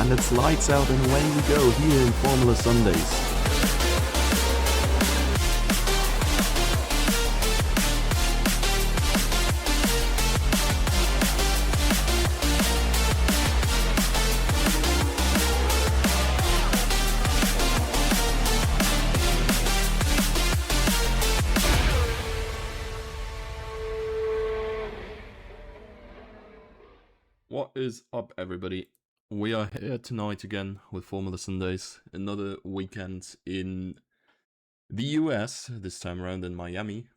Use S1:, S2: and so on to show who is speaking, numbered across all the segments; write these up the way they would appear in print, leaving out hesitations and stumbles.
S1: and it's lights out and away we go here in Formula Sundays. What is up, everybody? We are here tonight again with Formula Sundays. Another weekend in the US, this time around in Miami.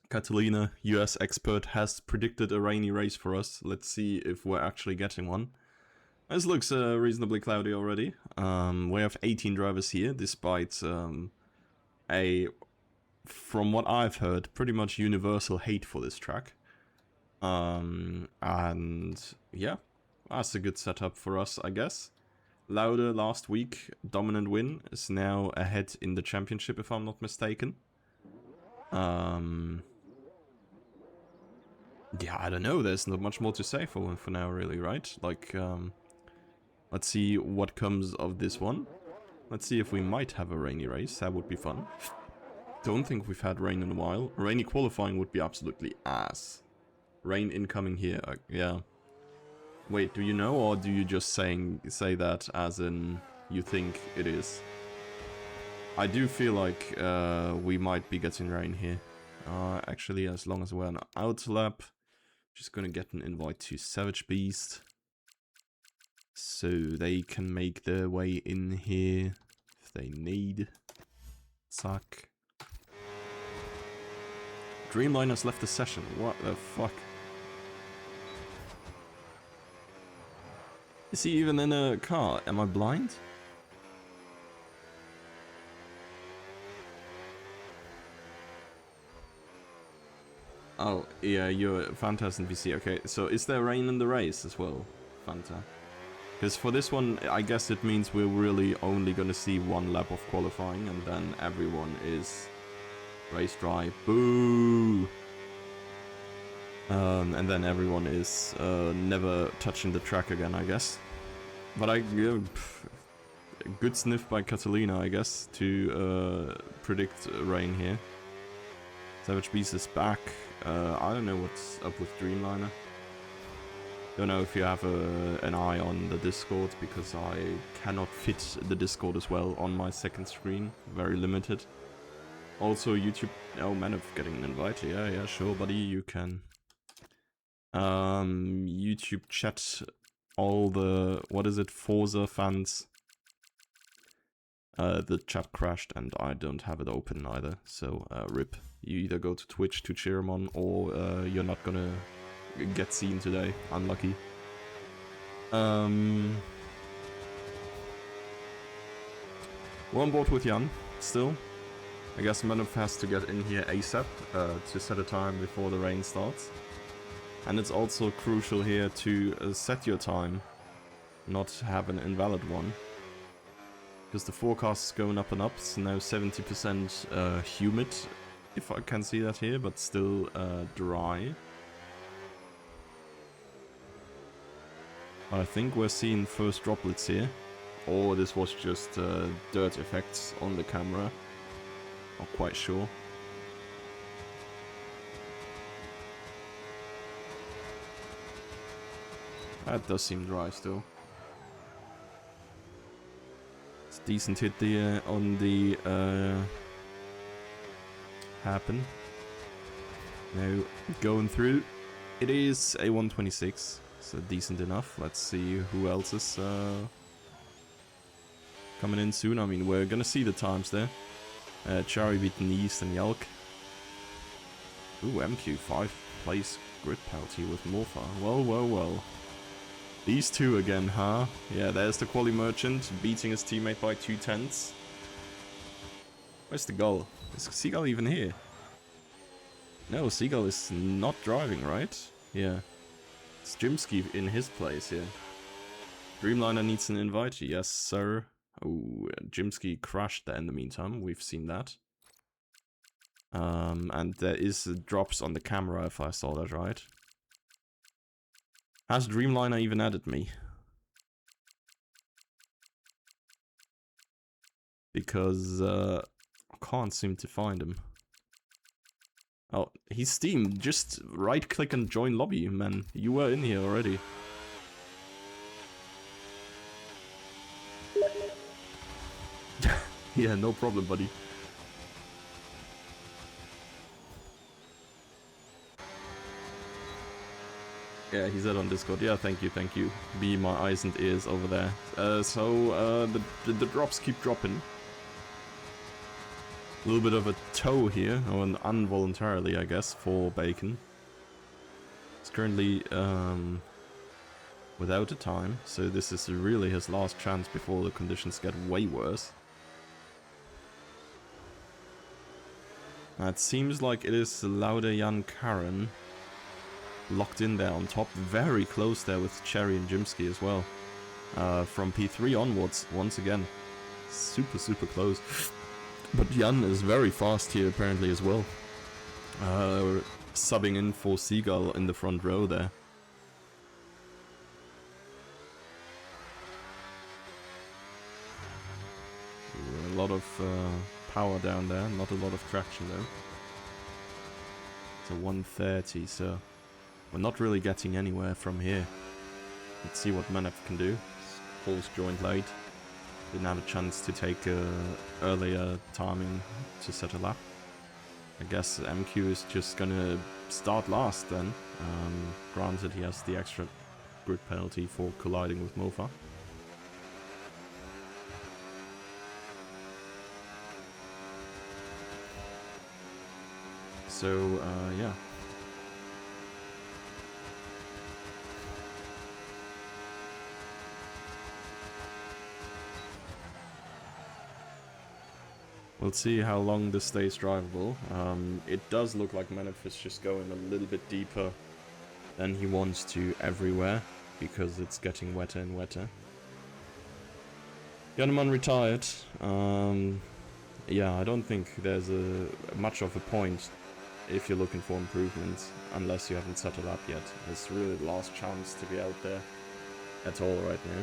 S1: Catalina, US expert, has predicted a rainy race for us. Let's see if we're actually getting one. This looks reasonably cloudy already. We have 18 drivers here, despite from what I've heard, pretty much universal hate for this track. And yeah, that's a good setup for us, I guess. Lauda last week, dominant win, is now ahead in the championship, if I'm not mistaken. Yeah, I don't know, there's not much more to say for now, really, right? Like, let's see what comes of this one. Let's see if we might have a rainy race, that would be fun. Don't think we've had rain in a while. Rainy qualifying would be absolutely ass. Rain incoming here, yeah. Wait, do you know, or do you just say that as in you think it is? I do feel like we might be getting rain here. Actually, as long as we're on out lap, just gonna get an invite to Savage Beast, so they can make their way in here if they need. Suck. Dreamliner's left the session. What the fuck? Is he even in a car? Am I blind? Oh, yeah, you're Fantas and VC. Okay, so is there rain in the race as well, Fanta? Because for this one, I guess it means we're really only gonna see one lap of qualifying, and then everyone is race dry. Boo! And then everyone is never touching the track again, I guess. But a good sniff by Catalina, I guess, to predict rain here. Savage Beast is back. I don't know what's up with Dreamliner. Don't know if you have an eye on the Discord, because I cannot fit the Discord as well on my second screen. Very limited. Also YouTube... Oh, man, of getting an invite. Yeah, sure, buddy, you can. YouTube chat, all the, what is it, Forza fans. The chat crashed and I don't have it open either, so rip. You either go to Twitch to cheer him on, or you're not gonna get seen today. Unlucky. We're on board with Jan, still. I guess Manov has to get in here ASAP to set a time before the rain starts. And it's also crucial here to set your time, not have an invalid one. Because the forecast is going up and up, it's now 70% humid, if I can see that here, but still dry. I think we're seeing first droplets here, or this was just dirt effects on the camera, not quite sure. That does seem dry still. It's a decent hit there on the happen. Now going through. It is a 126, so decent enough. Let's see who else is coming in soon. I mean, we're gonna see the times there. Chari beating East and Yelk. Ooh, MQ5 plays grid penalty with Morpha. Well. These two again, huh? Yeah, there's the Quali Merchant beating his teammate by 2/10. Where's the goal? Is Seagull even here? No, Seagull is not driving, right? Yeah. It's Jimsky in his place here. Dreamliner needs an invite. Yes, sir. Oh, Jimsky crashed there in the meantime. We've seen that. And there is drops on the camera, if I saw that right. Has Dreamliner even added me? because I can't seem to find him. Oh, he's Steam. Just right click and join lobby, man. You were in here already. Yeah, no problem, buddy. Yeah, he said on Discord. Yeah, thank you. Be my eyes and ears over there. The drops keep dropping. A little bit of a toe here, or an involuntarily, I guess, for Bacon. It's currently without a time, so this is really his last chance before the conditions get way worse. It seems like it is Lauda Jan Karen locked in there on top, very close there with Cherry and Jimsky as well. From P3 onwards, once again. Super close. But Jan is very fast here apparently as well. Subbing in for Seagull in the front row there. A lot of power down there, not a lot of traction though. It's a 130, so we're not really getting anywhere from here. Let's see what Manef can do. Paul's joined late. Didn't have a chance to take earlier timing to set a lap. I guess MQ is just gonna start last then. Granted, he has the extra grid penalty for colliding with Mofa. So, yeah. We'll see how long this stays drivable. It does look like Manef is just going a little bit deeper than he wants to everywhere, because it's getting wetter and wetter. Gunman retired. Yeah, I don't think there's much of a point if you're looking for improvements, unless you haven't set it up yet. It's really the last chance to be out there at all right now.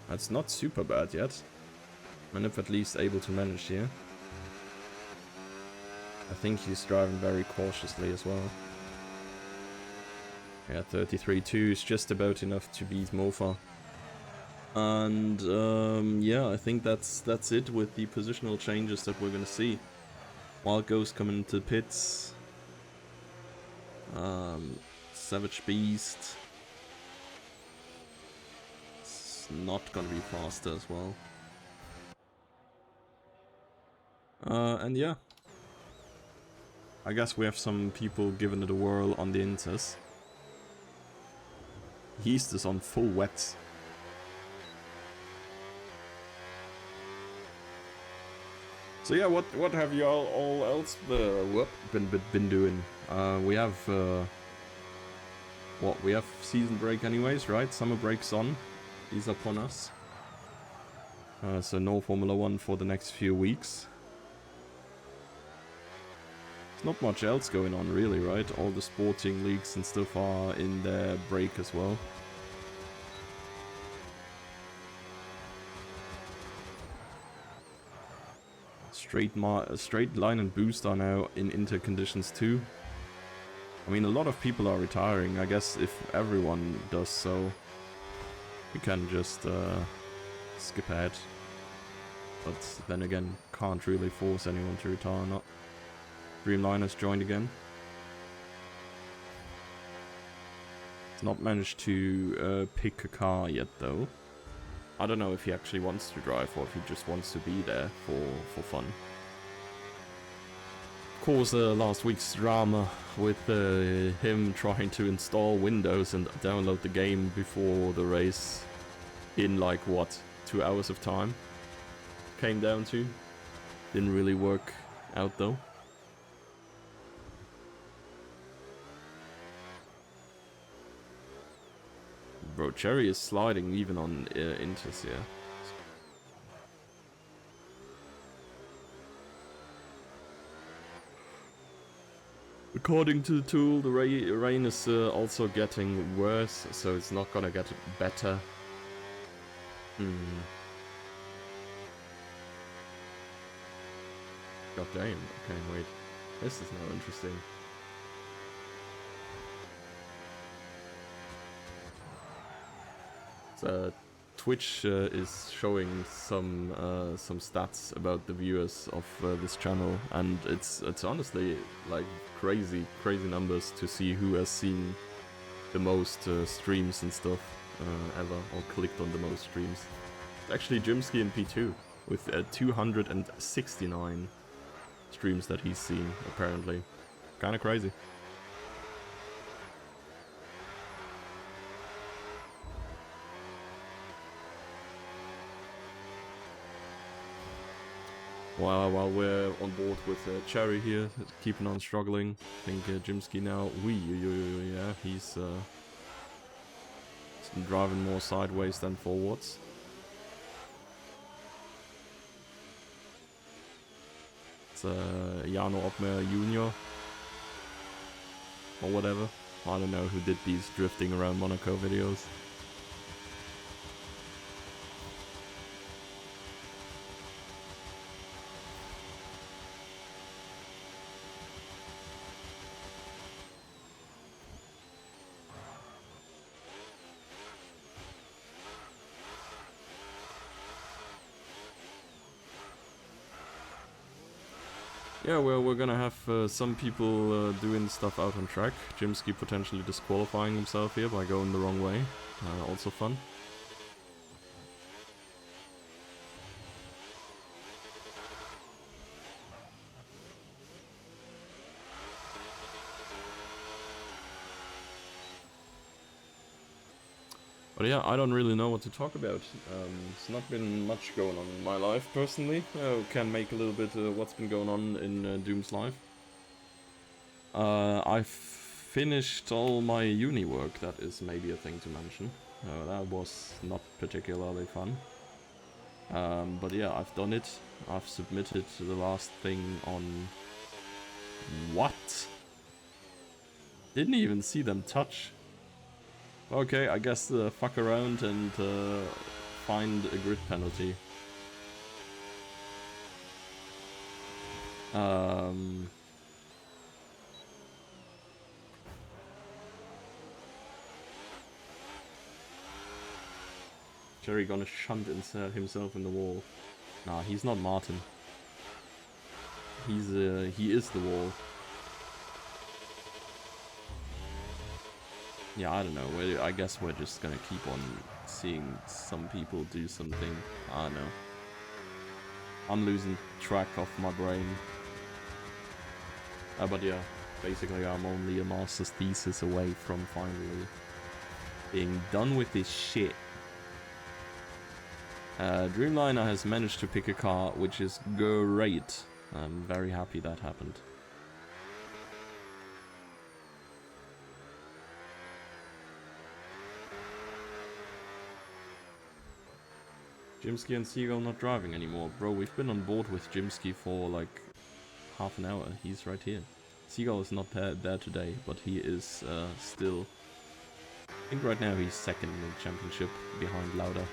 S1: That's not super bad yet. Manef at least able to manage here. I think he's driving very cautiously as well. Yeah, 33.2 is just about enough to beat Mofa. And yeah, I think that's it with the positional changes that we're gonna see. Wild Ghost coming into the pits. Savage Beast. Not gonna be faster as well. And yeah. I guess we have some people giving it a whirl on the Inters. Yeast is on full wet. So yeah, what have you all else been doing? We have what, we have season break anyways, right? Summer break's on. Is upon us. So no Formula 1 for the next few weeks. There's not much else going on really, right? All the sporting leagues and stuff are in their break as well. Straight line and boost are now in Inter conditions too. I mean, a lot of people are retiring. I guess if everyone does so, we can just skip ahead. But then again, can't really force anyone to retire or not. Dreamline has joined again. He's not managed to pick a car yet though. I don't know if he actually wants to drive or if he just wants to be there for fun. Of course, last week's drama with him trying to install Windows and download the game before the race in like what, 2 hours of time came down to. Didn't really work out though. Bro, Cherry is sliding even on Inters here. According to the tool, the rain is also getting worse, so it's not gonna get better. God damn, okay, wait. This is now interesting. So, Twitch is showing some stats about the viewers of this channel, and it's honestly like crazy numbers to see who has seen the most streams and stuff ever, or clicked on the most streams. It's actually Jimsky and P2 with 269 streams that he's seen apparently. Kind of crazy. While we're on board with Cherry here, keeping on struggling. I think Jimsky now, yeah, he's driving more sideways than forwards. It's Jano Opmer Jr. or whatever. I don't know who did these drifting around Monaco videos. Yeah, well, we're gonna have some people doing stuff out on track. Jimsky potentially disqualifying himself here by going the wrong way. Also fun. But yeah, I don't really know what to talk about. It's not been much going on in my life, personally. Can make a little bit what's been going on in Doom's life. I've finished all my uni work, that is maybe a thing to mention. That was not particularly fun. But yeah, I've done it. I've submitted the last thing on... What? Didn't even see them touch. Okay, I guess fuck around and find a grid penalty. Jerry gonna shunt himself in the wall. Nah, he's not Martin. He is the wall. Yeah, I don't know. I guess we're just gonna keep on seeing some people do something. I don't know. I'm losing track of my brain. But yeah, basically I'm only a master's thesis away from finally being done with this shit. Dreamliner has managed to pick a car, which is great. I'm very happy that happened. Jimsky and Seagull not driving anymore. Bro, we've been on board with Jimsky for like half an hour. He's right here. Seagull is not there today, but he is still... I think right now he's second in the championship behind Lauda.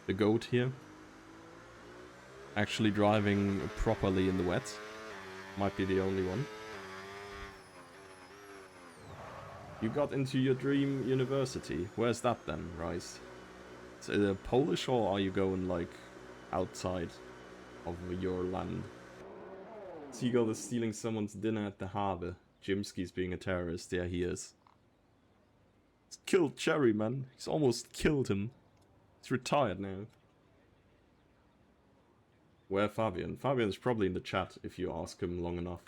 S1: The GOAT here. Actually driving properly in the wet. Might be the only one. You got into your dream university. Where's that then, Rice? Is it Polish or are you going like outside of your land? Seagull is stealing someone's dinner at the harbor. Jimsky's being a terrorist. Yeah, he is. He's killed Cherry, man. He's almost killed him. He's retired now. Where Fabian? Fabian's probably in the chat if you ask him long enough.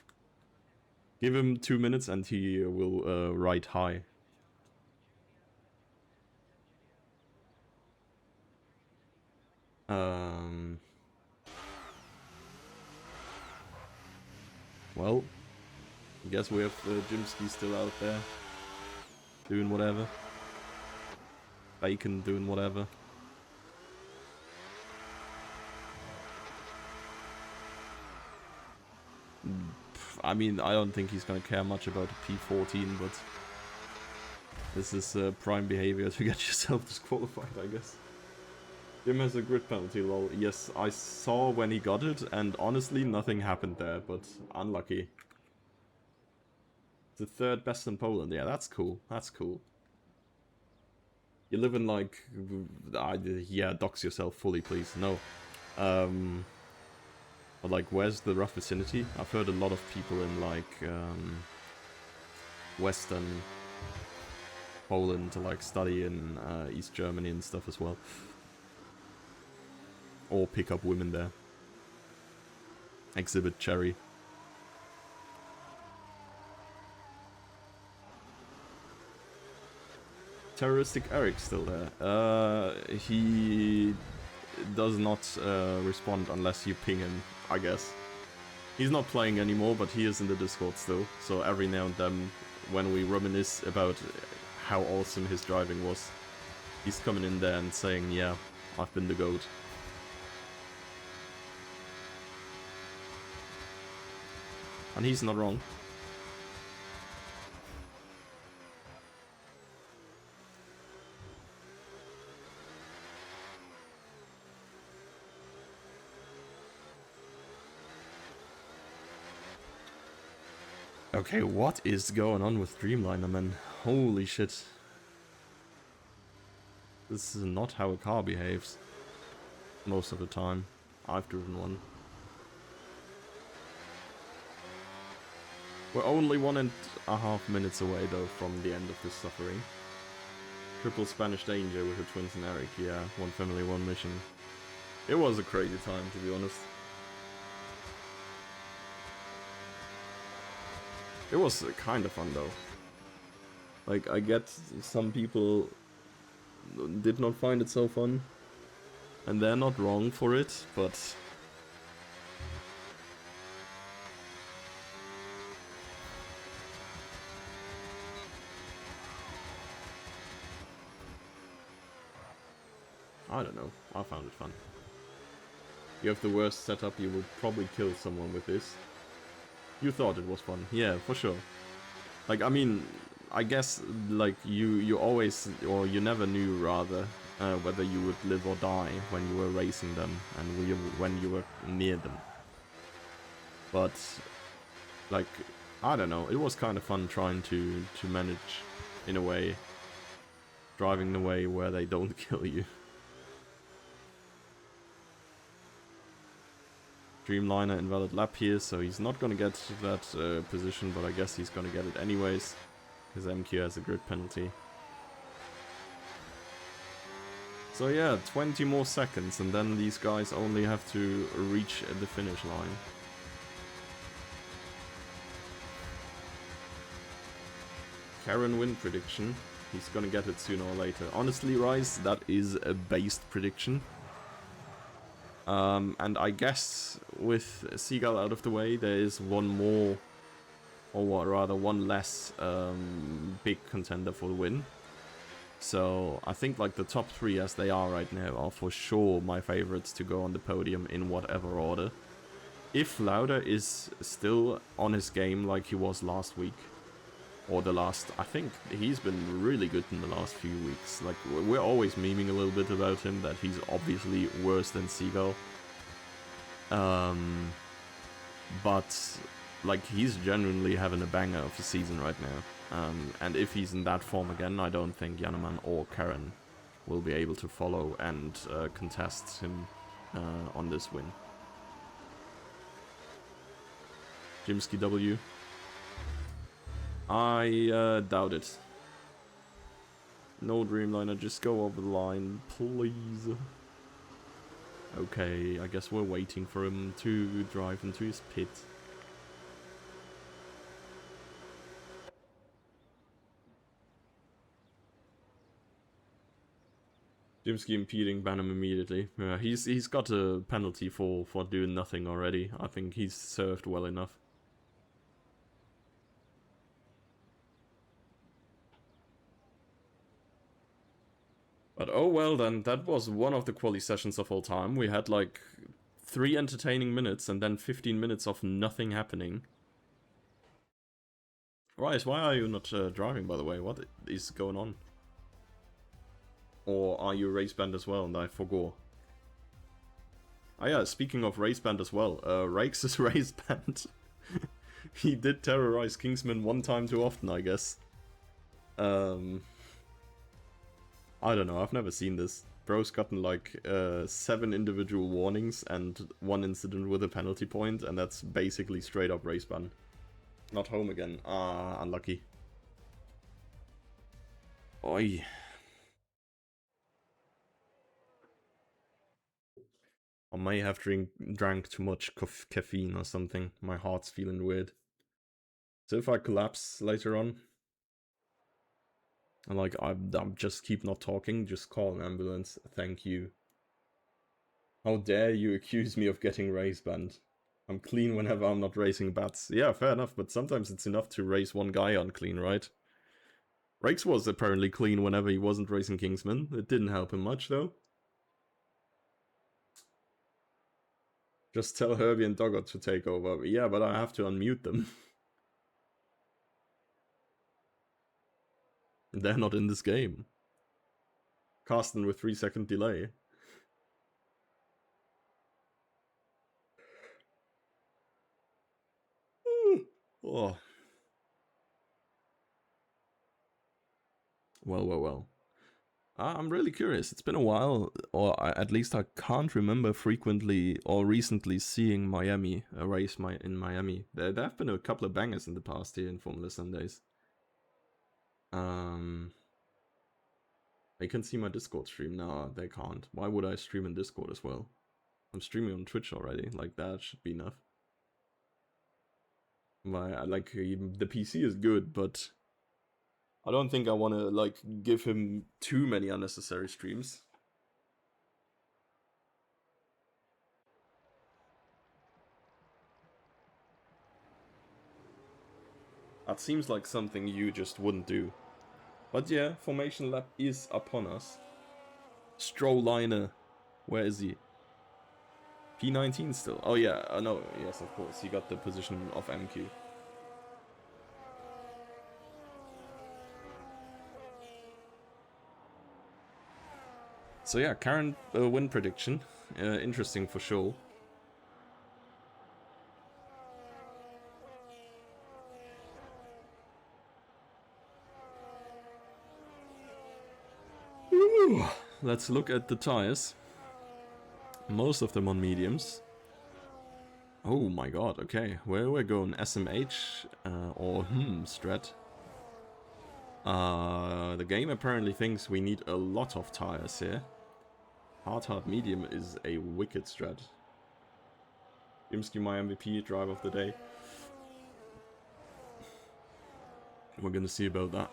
S1: Give him 2 minutes and he will write hi. Well, I guess we have Jimsky still out there doing whatever. bacon doing whatever. I mean, I don't think he's gonna care much about the P14, but this is prime behavior to get yourself disqualified, I guess. Jim has a grid penalty, lol. Yes, I saw when he got it, and honestly, nothing happened there, but unlucky. The third best in Poland. Yeah, that's cool. That's cool. You live in, like... yeah, dox yourself fully, please. No. But, like, where's the rough vicinity? I've heard a lot of people in, like, Western Poland to, like, study in East Germany and stuff as well. Or pick up women there. Exhibit Cherry. Terroristic Eric still there. He does not respond unless you ping him, I guess. He's not playing anymore, but he is in the Discord still. So every now and then, when we reminisce about how awesome his driving was, he's coming in there and saying, yeah, I've been the GOAT. And he's not wrong. Okay, what is going on with Dreamliner, man? Holy shit. This is not how a car behaves. Most of the time. I've driven one. We're only 1.5 minutes away, though, from the end of this suffering. Triple Spanish danger with the twins and Eric. Yeah, one family, one mission. It was a crazy time, to be honest. It was kind of fun, though. Like, I get some people did not find it so fun. And they're not wrong for it, but... I don't know, I found it fun. You have the worst setup, you would probably kill someone with this. You thought it was fun, yeah, for sure. Like, I mean, I guess, like, you always, or you never knew, rather, whether you would live or die when you were racing them, and when you were near them. But, like, I don't know, it was kind of fun trying to manage, in a way, driving the way where they don't kill you. Dreamliner invalid lap here, so he's not gonna get that position, but I guess he's gonna get it anyways, because MQ has a grid penalty. So yeah, 20 more seconds, and then these guys only have to reach the finish line. Karen win prediction. He's gonna get it sooner or later. Honestly, Rise, that is a based prediction. And I guess with Seagull out of the way, there is one more, or rather one less big contender for the win. So I think like the top 3 as they are right now are for sure my favorites to go on the podium in whatever order. If Lauda is still on his game like he was last week, or the last, I think he's been really good in the last few weeks. Like, we're always memeing a little bit about him, that he's obviously worse than Seagull. But, like, he's genuinely having a banger of a season right now. And if he's in that form again, I don't think Jannemann or Karen will be able to follow and contest him on this win. Jimsky W. I doubt it. No Dreamliner, just go over the line, please. Okay, I guess we're waiting for him to drive into his pit. Jimsky impeding, ban him immediately. He's got a penalty for doing nothing already. I think he's served well enough. But oh well then, that was one of the quality sessions of all time. We had like 3 entertaining minutes and then 15 minutes of nothing happening. Rice, why are you not driving, by the way? What is going on? Or are you race band as well and I forgot? Oh yeah, speaking of race band as well, Rakes is race band. He did terrorize Kingsman one time too often, I guess. I don't know, I've never seen this. Bro's gotten like 7 individual warnings and 1 incident with a penalty point, and that's basically straight up race ban. Not home again. Ah, unlucky. Oi. I may have drank too much caffeine or something. My heart's feeling weird. So if I collapse later on, and like I'm just keep not talking, just call an ambulance. Thank you. How dare you accuse me of getting race banned? I'm clean whenever I'm not racing bats. Yeah, fair enough, but sometimes it's enough to race one guy unclean, right? Rakes was apparently clean whenever he wasn't racing Kingsman. It didn't help him much, though. Just tell Herbie and Doggot to take over. Yeah, but I have to unmute them. They're not in this game. Carsten with 3-second delay. Oh. Well. I'm really curious. It's been a while, or at least I can't remember frequently or recently seeing Miami, a race in Miami. There have been a couple of bangers in the past here in Formula Sundays. They can see my Discord stream. No, they can't. Why would I stream in Discord as well? I'm streaming on Twitch already. Like, that should be enough. Like, the PC is good, but I don't think I want to, like, give him too many unnecessary streams. That seems like something you just wouldn't do. But yeah, Formation Lab is upon us. Strolliner. Where is he? P19 still. Oh yeah, no, yes, of course. He got the position of MQ. So yeah, current win prediction. Interesting for sure. Ooh, let's look at the tires. Most of them on mediums. Oh my god, okay. Where we're going? SMH or Strat. The game apparently thinks we need a lot of tires here. Hard medium is a wicked strat. Imsky, my MVP, drive of the day. We're gonna see about that.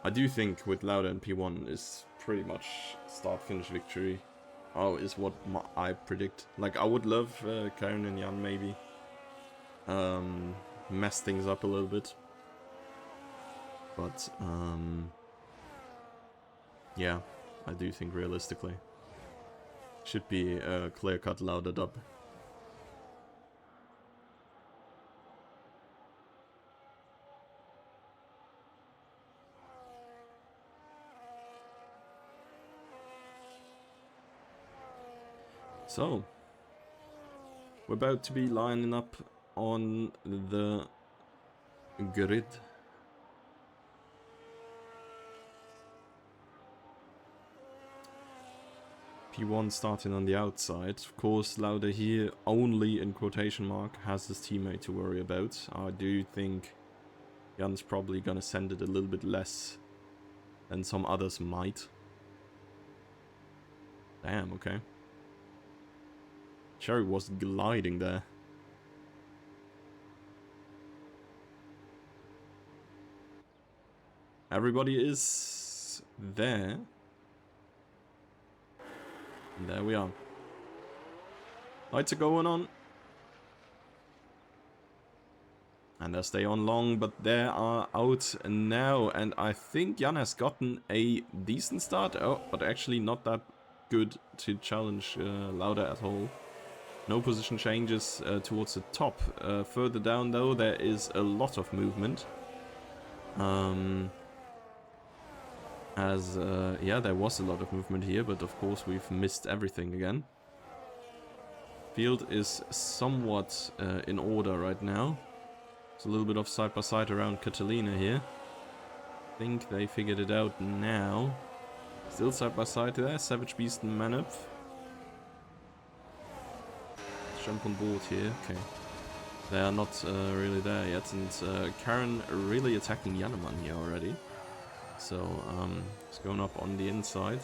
S1: I do think with Lauda and P1 is pretty much start-finish victory. Oh, is what I predict. Like, I would love Karen and Jan maybe mess things up a little bit. But, yeah, I do think realistically should be a clear-cut Lauda dub. So, we're about to be lining up on the grid. P1 starting on the outside. Of course, Lauda here only in quotation mark has his teammate to worry about. I do think Jan's probably gonna send it a little bit less than some others might. Damn, okay. Cherry was gliding there. Everybody is there. And there we are. Lights are going on. And they stay on long, but they are out now. And I think Jan has gotten a decent start. Oh, but actually not that good to challenge Lauda at all. No position changes towards the top. Further down, though, there is a lot of movement. Yeah, there was a lot of movement here, but of course we've missed everything again. Field is somewhat in order right now. There's a little bit of side-by-side around Catalina here. I think they figured it out now. Still side-by-side there, Savage Beast and Manup. Let's jump on board here, okay. They are not really there yet, and Karen really attacking Jannemann here already. So, he's going up on the inside.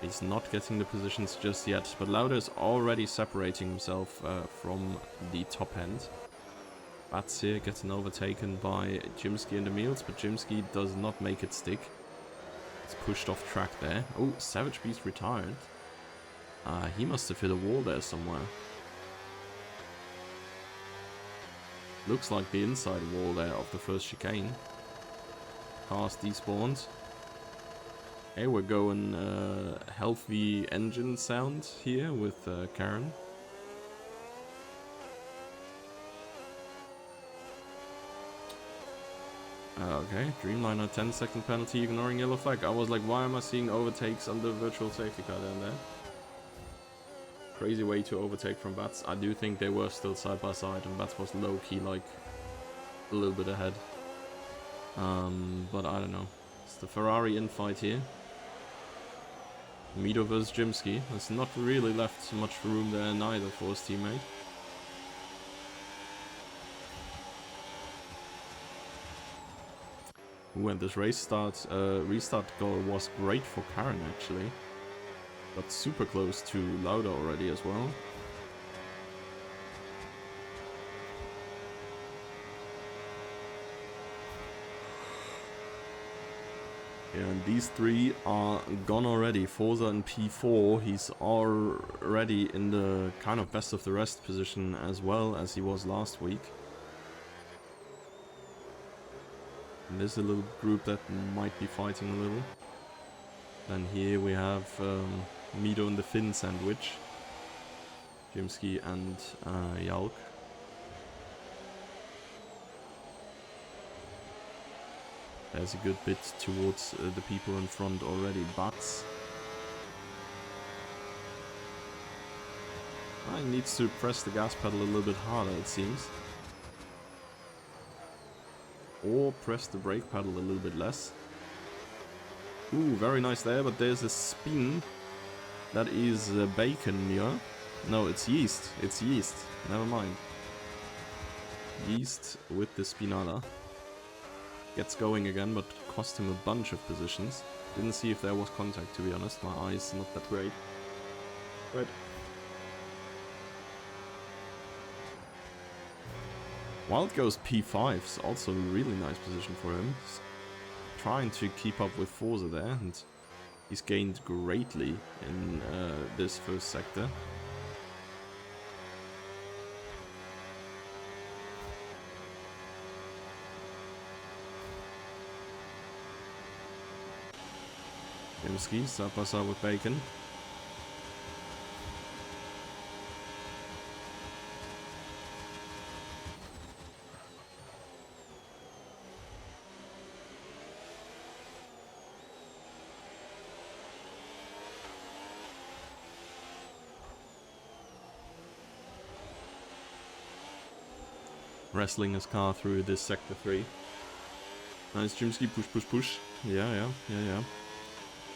S1: He's not getting the positions just yet, but Lauda is already separating himself from the top end. Bats here getting overtaken by Jimsky and Emils, but Jimsky does not make it stick. It's pushed off track there. Oh, Savage Beast retired. He must have hit a wall there somewhere. Looks like the inside wall there of the first chicane. Cars despawned. Hey, we're going healthy engine sound here with Karen. Okay, Dreamliner 10-second penalty ignoring yellow flag. I was like, why am I seeing overtakes under virtual safety car down there? Crazy way to overtake from Bats. I do think they were still side by side, and Bats was low-key like a little bit ahead. But I don't know. It's the Ferrari infight here. Mito versus Jimsky. There's not really left much room there neither for his teammate. Ooh, and this restart goal was great for Karen actually. Got super close to Lauda already as well. Yeah, and these three are gone already. Forza and P4, he's already in the kind of best of the rest position as well as he was last week. And there's a little group that might be fighting a little. Then here we have Mito and the Finn sandwich. Jimsky and Jalk. There's a good bit towards the people in front already. Bats. He needs to press the gas pedal a little bit harder, it seems. Or press the brake pedal a little bit less. Ooh, very nice there, but there's a spin. That is bacon, yeah? No, it's yeast. It's yeast. Never mind. Yeast with the Spinala. Gets going again, but cost him a bunch of positions. Didn't see if there was contact, to be honest. My eyes not that great. Right. Wild goes P5's also a really nice position for him. He's trying to keep up with Forza there, and he's gained greatly in this first sector. Jimsky side by side with Bacon. Wrestling his car through this sector 3. Nice Jimsky, push, push, push. Yeah.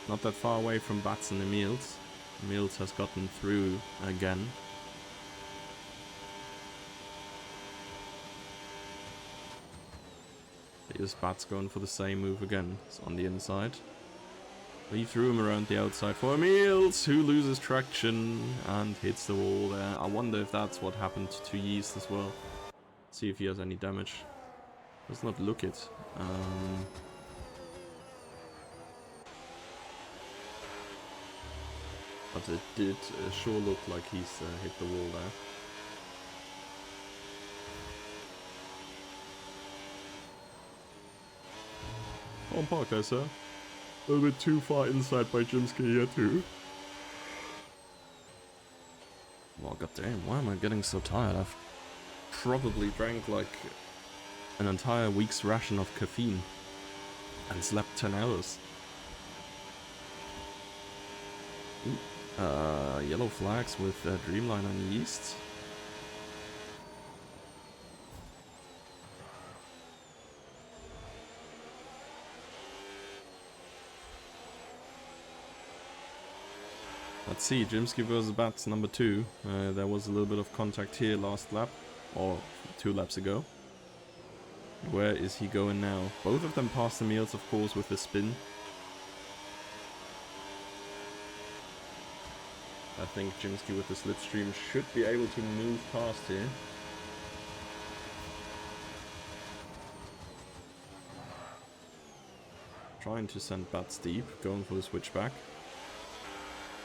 S1: Not that far away from Bats and Emils. Emils has gotten through again. Here's Bats going for the same move again. It's on the inside. Leaves room around the outside for Emils, who loses traction and hits the wall there. I wonder if that's what happened to Yeast as well. See if he has any damage. Does not look it. But it did sure look like he's hit the wall there. On park there, sir. A little bit too far inside by Jimsky here too. Well, goddamn, why am I getting so tired? I've probably drank like an entire week's ration of caffeine and slept 10 hours. Ooh. Yellow flags with Dreamliner on the east. Let's see, Jimsky versus Bats number 2. There was a little bit of contact here last lap, or 2 laps ago. Where is he going now? Both of them passed the meals, of course, with the spin. I think Jimsky with the slipstream should be able to move past here. Trying to send Bats deep, going for the switchback.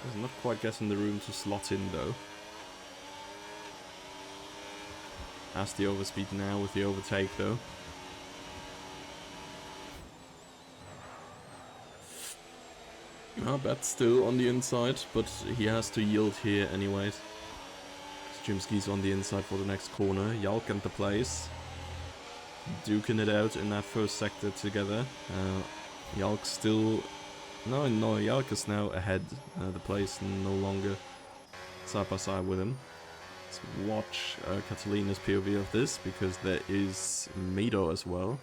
S1: He's not quite getting the room to slot in though. Has the overspeed now with the overtake though. Bat's still on the inside, but he has to yield here anyways. Jimsky's on the inside for the next corner. Yalk and the place. Duking it out in that first sector together. Yalk still... No, Yalk is now ahead. The place no longer side by side with him. Let's watch Catalina's POV of this, because there is Mido as well.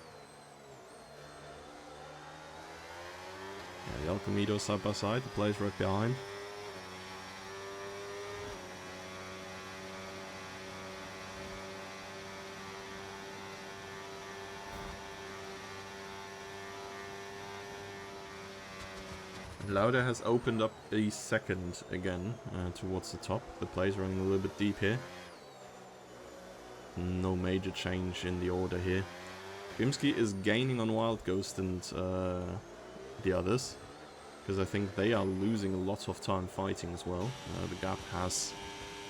S1: Yeah, Yalk and Mido side by side, the place right behind. Lauda has opened up a second again towards the top. The plays running a little bit deep here. No major change in the order here. Jimsky is gaining on Wild Ghost and the others, because I think they are losing a lot of time fighting as well. The gap has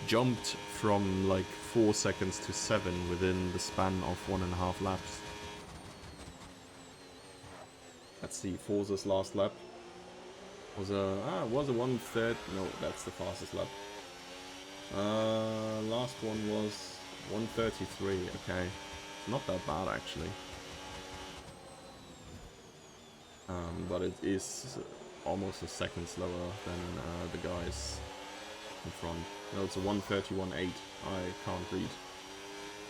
S1: jumped from like 4 seconds to 7 within the span of 1.5 laps. Let's see, Forza's last lap. Was a 1/3. No, that's the fastest lap. Last one was 1:33. Okay, not that bad actually. But it is almost a second slower than the guys in front. No, it's a 1:31.8. I can't read.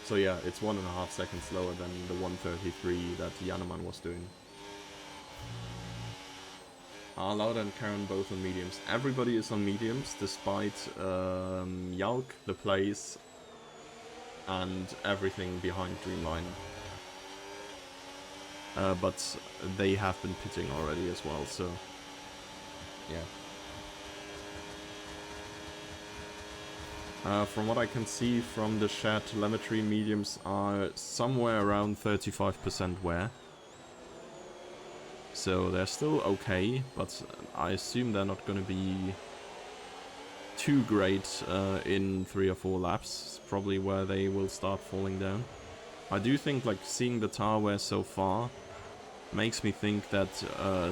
S1: So yeah, it's 1.5 seconds slower than the 1:33 that Jannemann was doing. Lauda and Karen both on mediums. Everybody is on mediums, despite Yalk, the place, and everything behind Dreamliner. But they have been pitting already as well, so yeah. From what I can see from the shared telemetry, mediums are somewhere around 35% wear. So they're still okay, but I assume they're not going to be too great in 3 or 4 laps. It's probably where they will start falling down. I do think like seeing the tire wear so far makes me think that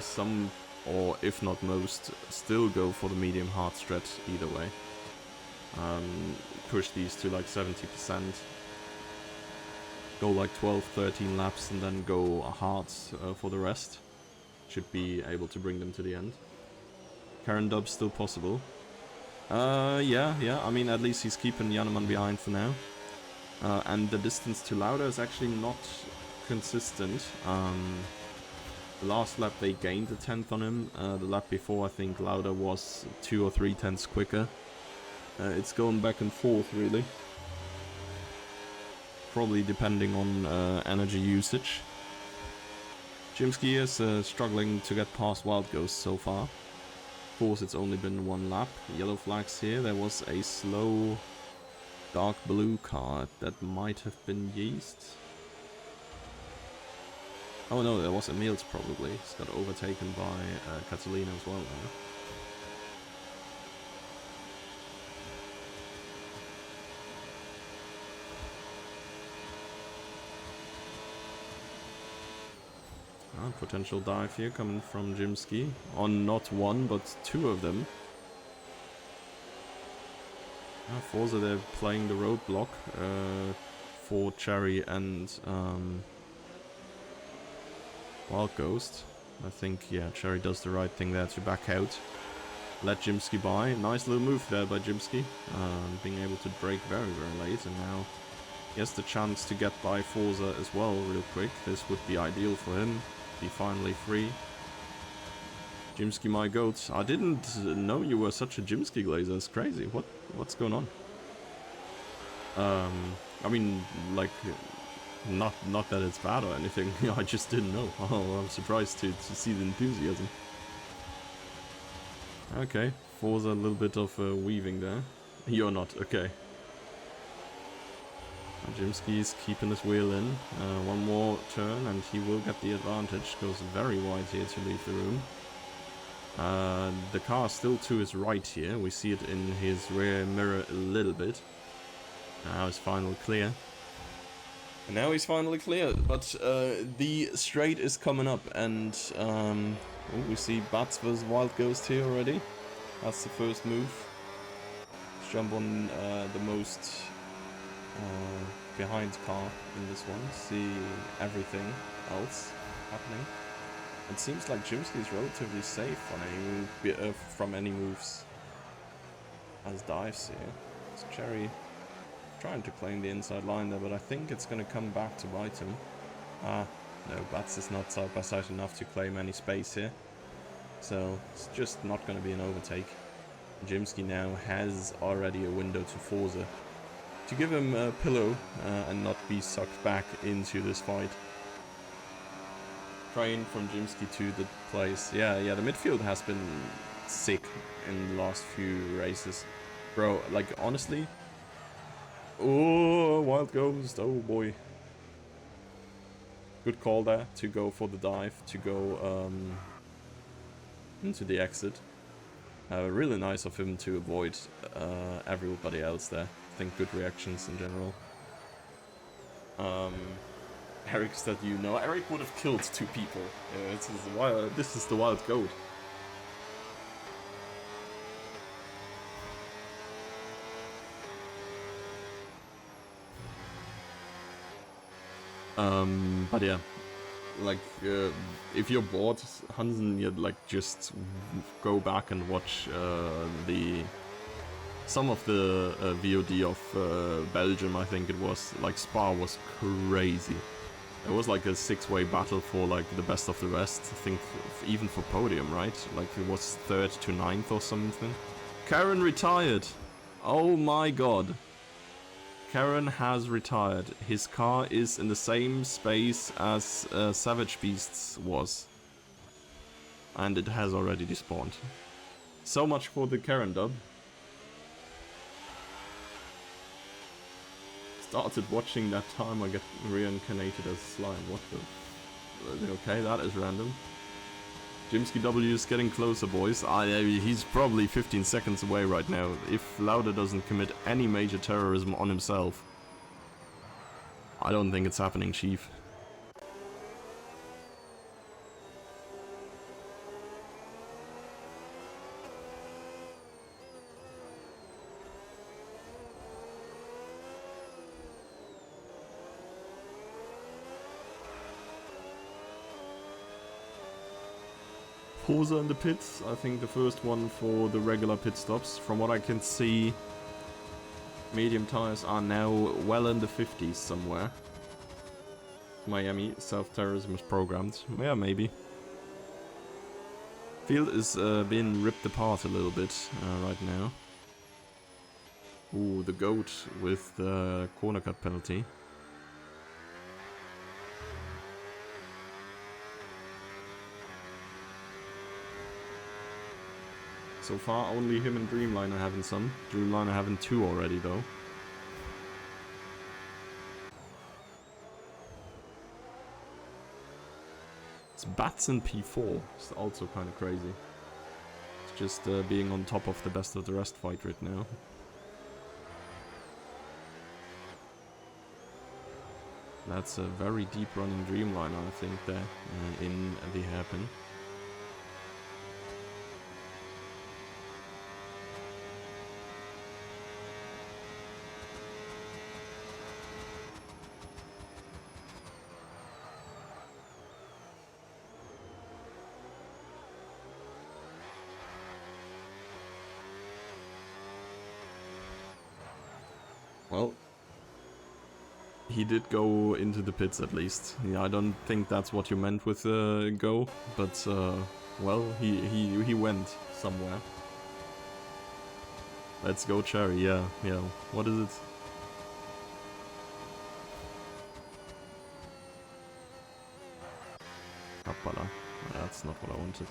S1: some, or if not most, still go for the medium hard stretch either way. Push these to like 70%. Go like 12-13 laps and then go hard for the rest. Should be able to bring them to the end. Karen Dub's still possible. Yeah, I mean, at least he's keeping Jannemann behind for now. And the distance to Lauda is actually not consistent. The last lap they gained a 10th on him. The lap before, I think Lauda was 2 or 3 tenths quicker. It's going back and forth, really. Probably depending on energy usage. Jimsky is struggling to get past Wild Ghost so far. Of course, it's only been 1 lap. Yellow flags here. There was a slow dark blue car that might have been Yeast. Oh no, there was Emil's probably. He's got overtaken by Catalina as well now. Potential dive here coming from Jimsky. On not one, but two of them. Forza, they're playing the roadblock for Cherry and Wild Ghost. I think, yeah, Cherry does the right thing there to back out. Let Jimsky by. Nice little move there by Jimsky. Being able to break very, very late. And now he has the chance to get by Forza as well real quick. This would be ideal for him. Be finally free. Jimsky, my goat. I didn't know you were such a Jimsky glazer. It's crazy. What's going on? I mean, like, not that it's bad or anything. I just didn't know. Oh, I'm surprised to see the enthusiasm. Okay, Forza, a little bit of weaving there. You're not, okay. Jimsky's keeping his wheel in. One more turn and he will get the advantage. Goes very wide here to leave the room. The car is still to his right here. We see it in his rear mirror a little bit. Now he's finally clear. And now he's finally clear, but the straight is coming up and we see Bats vs Wild Ghost here already. That's the first move. Let's jump on the most behind car in this one, see everything else happening. It seems like Jimsky is relatively safe on any move, from any moves as dives here. It's Cherry trying to claim the inside line there, but I think it's going to come back to bite him. No, Bats is not side by side enough to claim any space here. So it's just not going to be an overtake. Jimsky now has already a window to Forza to give him a pillow and not be sucked back into this fight. Trying from Jimsky to the place. Yeah, the midfield has been sick in the last few races. Bro, like, honestly... Oh, Wild Ghost, oh boy. Good call there to go for the dive, to go into the exit. Really nice of him to avoid everybody else there. I think good reactions in general. Eric's that you know. Eric would have killed two people. This is the Wild Goat. But yeah, like, if you're bored, Hansen, you'd like just go back and watch some of the VOD of Belgium. I think it was like Spa was crazy. It was like a 6-way battle for like the best of the rest. I think even for podium, right? Like it was 3rd to 9th or something. Karen retired. Oh my god. Karen has retired. His car is in the same space as Savage Beasts was. And it has already despawned. So much for the Karen dub. Started watching that time I get reincarnated as slime. What the... Okay, that is random. Jimsky W is getting closer, boys. He's probably 15 seconds away right now. If Lauda doesn't commit any major terrorism on himself. I don't think it's happening, Chief. Forza in the pits, I think the first one for the regular pit stops. From what I can see, medium tires are now well in the 50s somewhere. Miami, self-terrorism is programmed. Yeah, maybe. Field is being ripped apart a little bit right now. Ooh, the goat with the corner cut penalty. So far, only him and Dreamliner having some. Dreamliner having 2 already, though. It's Bats in P4. It's also kind of crazy. It's just being on top of the best of the rest fight right now. That's a very deep running Dreamliner, I think, there in the hairpin. Well, he did go into the pits at least. Yeah, I don't think that's what you meant with go, but well, he went somewhere. Let's go, Cherry. Yeah. What is it? Hoppala. That's not what I wanted.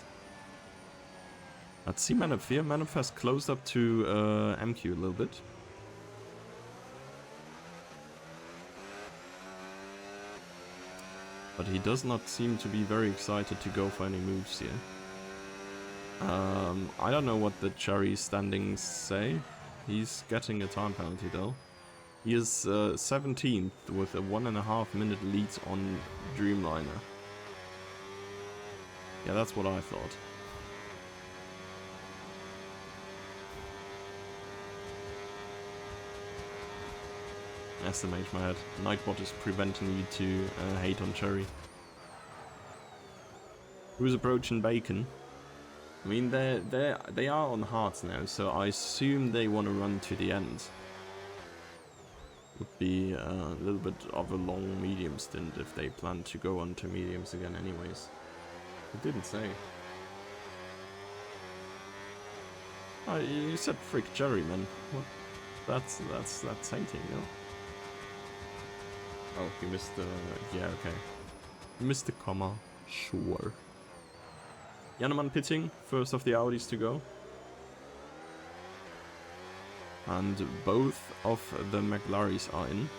S1: Let's see Manaphy. Manifest closed up to MQ a little bit. But he does not seem to be very excited to go for any moves here. I don't know what the Cherry standings say. He's getting a time penalty though. He is 17th with a 1.5 minute lead on Dreamliner. Yeah, that's what I thought. SMH my head. Nightbot is preventing you to hate on Cherry. Who's approaching Bacon? I mean, they are on hearts now, so I assume they want to run to the end. Would be a little bit of a long medium stint if they plan to go on to mediums again anyways. It didn't say. Oh, you said frick Cherry, man. What? That's hating, no? Oh, you missed the... yeah, okay. You missed the comma. Sure. Jannemann pitting, first of the Audis to go. And both of the McLarrys are in.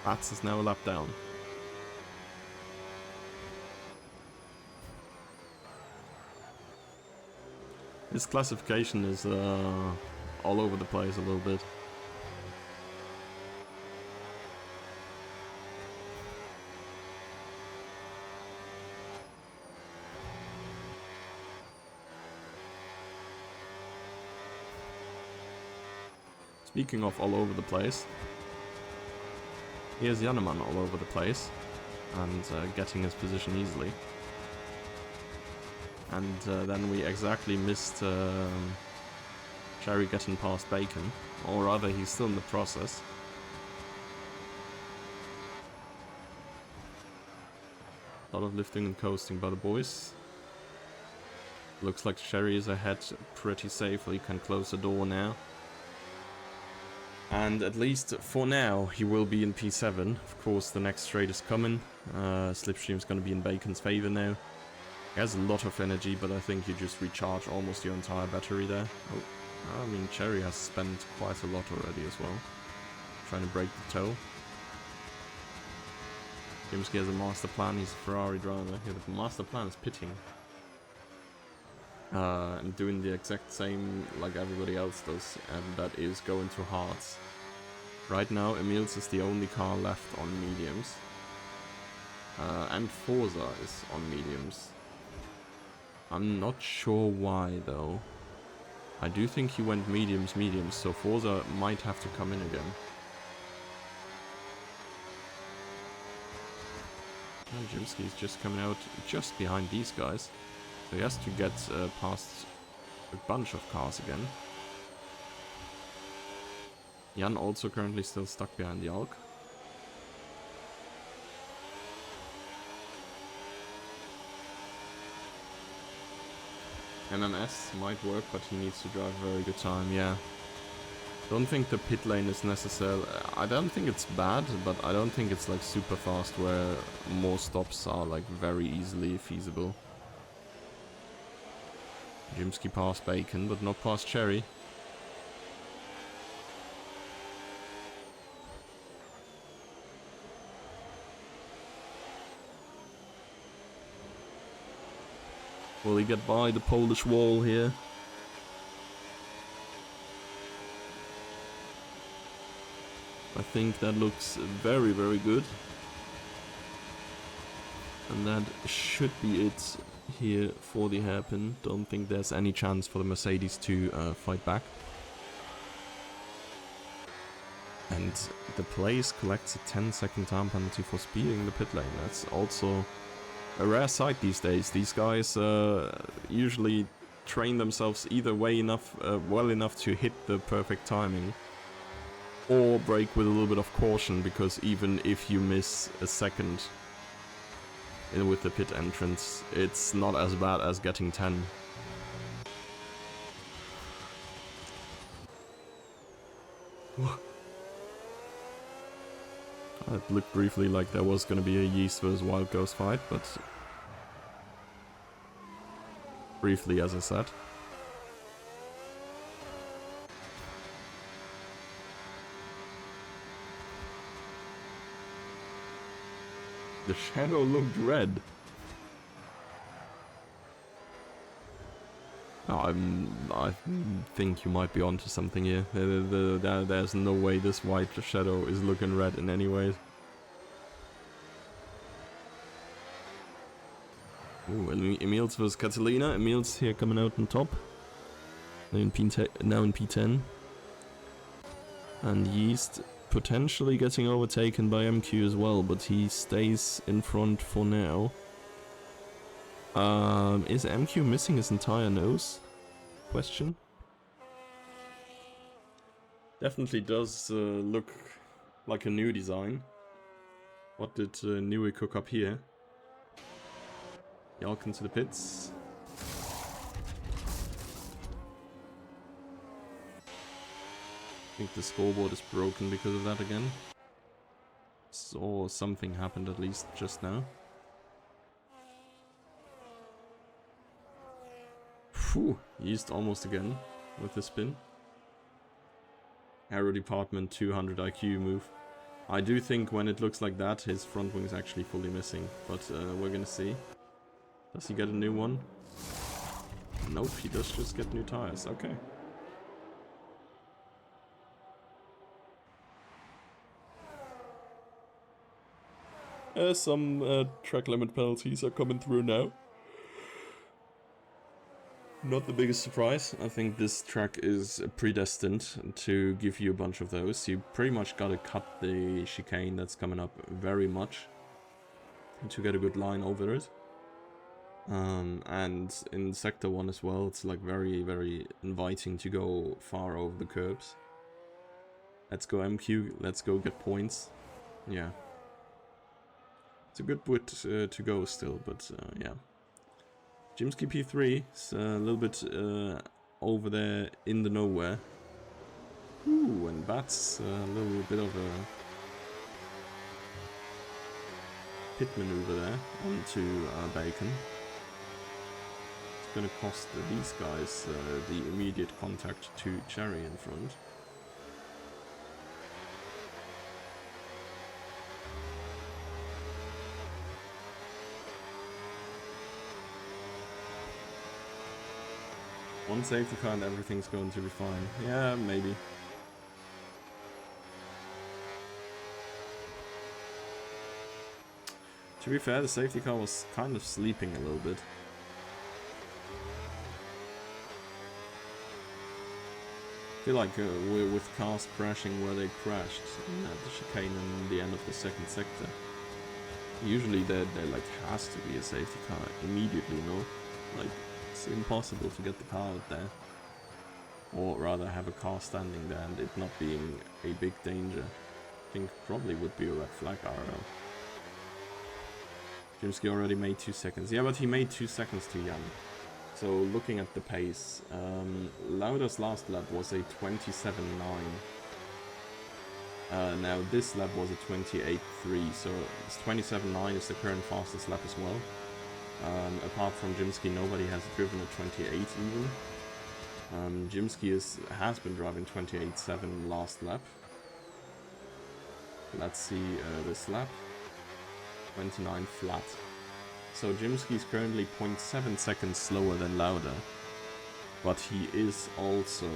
S1: Bats is now a lap down. His classification is all over the place a little bit. Speaking of all over the place, here's Jannemann all over the place and getting his position easily. And then we exactly missed Cherry getting past Bacon, or rather he's still in the process. A lot of lifting and coasting by the boys. Looks like Cherry is ahead pretty safely, can close the door now. And at least for now, he will be in P7. Of course, the next straight is coming. Slipstream's going to be in Bacon's favor now. He has a lot of energy, but I think you just recharge almost your entire battery there. Oh, I mean, Cherry has spent quite a lot already as well. Trying to break the toe. Jimsky has a master plan, he's a Ferrari driver. Yeah, the master plan is pitting. And doing the exact same like everybody else does, and that is going to hards. Right now, Emils is the only car left on mediums. And Forza is on mediums. I'm not sure why though. I do think he went mediums, so Forza might have to come in again. And Jimsky's just coming out just behind these guys. So he has to get past a bunch of cars again. Jan also currently still stuck behind the Alk. MMS might work, but he needs to drive a very good time, yeah. Don't think the pit lane is necessary. I don't think it's bad, but I don't think it's like super fast where more stops are like very easily feasible. Jimsky past Bacon, but not past Cherry. Will he get by the Polish wall here? I think that looks very, very good. And that should be it here for the hairpin. Don't think there's any chance for the Mercedes to fight back. And the place collects a 10-second time penalty for speeding the pit lane. That's also a rare sight these days. These guys usually train themselves either well enough to hit the perfect timing, or brake with a little bit of caution, because even if you miss a second with the pit entrance, it's not as bad as getting 10. It looked briefly like there was going to be a Yeast vs Wild Ghost fight, but briefly, as I said. The shadow looked red. I think you might be onto something here. There's no way this white shadow is looking red in any way. Ooh, Emils vs Catalina. Emils here coming out on top. Now in P10. And Yeast potentially getting overtaken by MQ as well, but he stays in front for now. Is MQ missing his entire nose? Question. Definitely does look like a new design. What did Newey cook up here? Yalkin to the pits. I think the scoreboard is broken because of that again. So something happened at least just now. Phew, Yeast almost again with the spin. Aero Department 200 IQ move. I do think when it looks like that, his front wing is actually fully missing, but we're gonna see. Does he get a new one? Nope, he does just get new tires. Okay. Some track limit penalties are coming through now. Not the biggest surprise. I think this track is predestined to give you a bunch of those. You pretty much gotta cut the chicane that's coming up very much to get a good line over it. And in Sector 1 as well, it's like very, very inviting to go far over the curbs. Let's go MQ, let's go get points. Yeah. It's a good bit to go still, but yeah. Jimsky P3 is a little bit over there in the nowhere. Ooh, and that's a little bit of a pit maneuver there onto Bacon. It's going to cost these guys the immediate contact to Cherry in front. One safety car and everything's going to be fine. Yeah, maybe. To be fair, the safety car was kind of sleeping a little bit. I feel like with cars crashing where they crashed at the chicane and the end of the second sector, usually there like has to be a safety car immediately, no? Like, it's impossible to get the car out there, or rather have a car standing there and it not being a big danger. I think probably would be a red flag RL. Jimsky already made 2 seconds. Yeah, but he made 2 seconds too young. So looking at the pace, Lauda's last lap was a 27.9. Now this lap was a 28.3, so 27.9 is the current fastest lap as well. Apart from Jimsky, nobody has driven a 28 even. Jimsky has been driving 28.7 last lap. Let's see this lap. 29 flat. So Jimsky is currently 0.7 seconds slower than Lauda, but he is also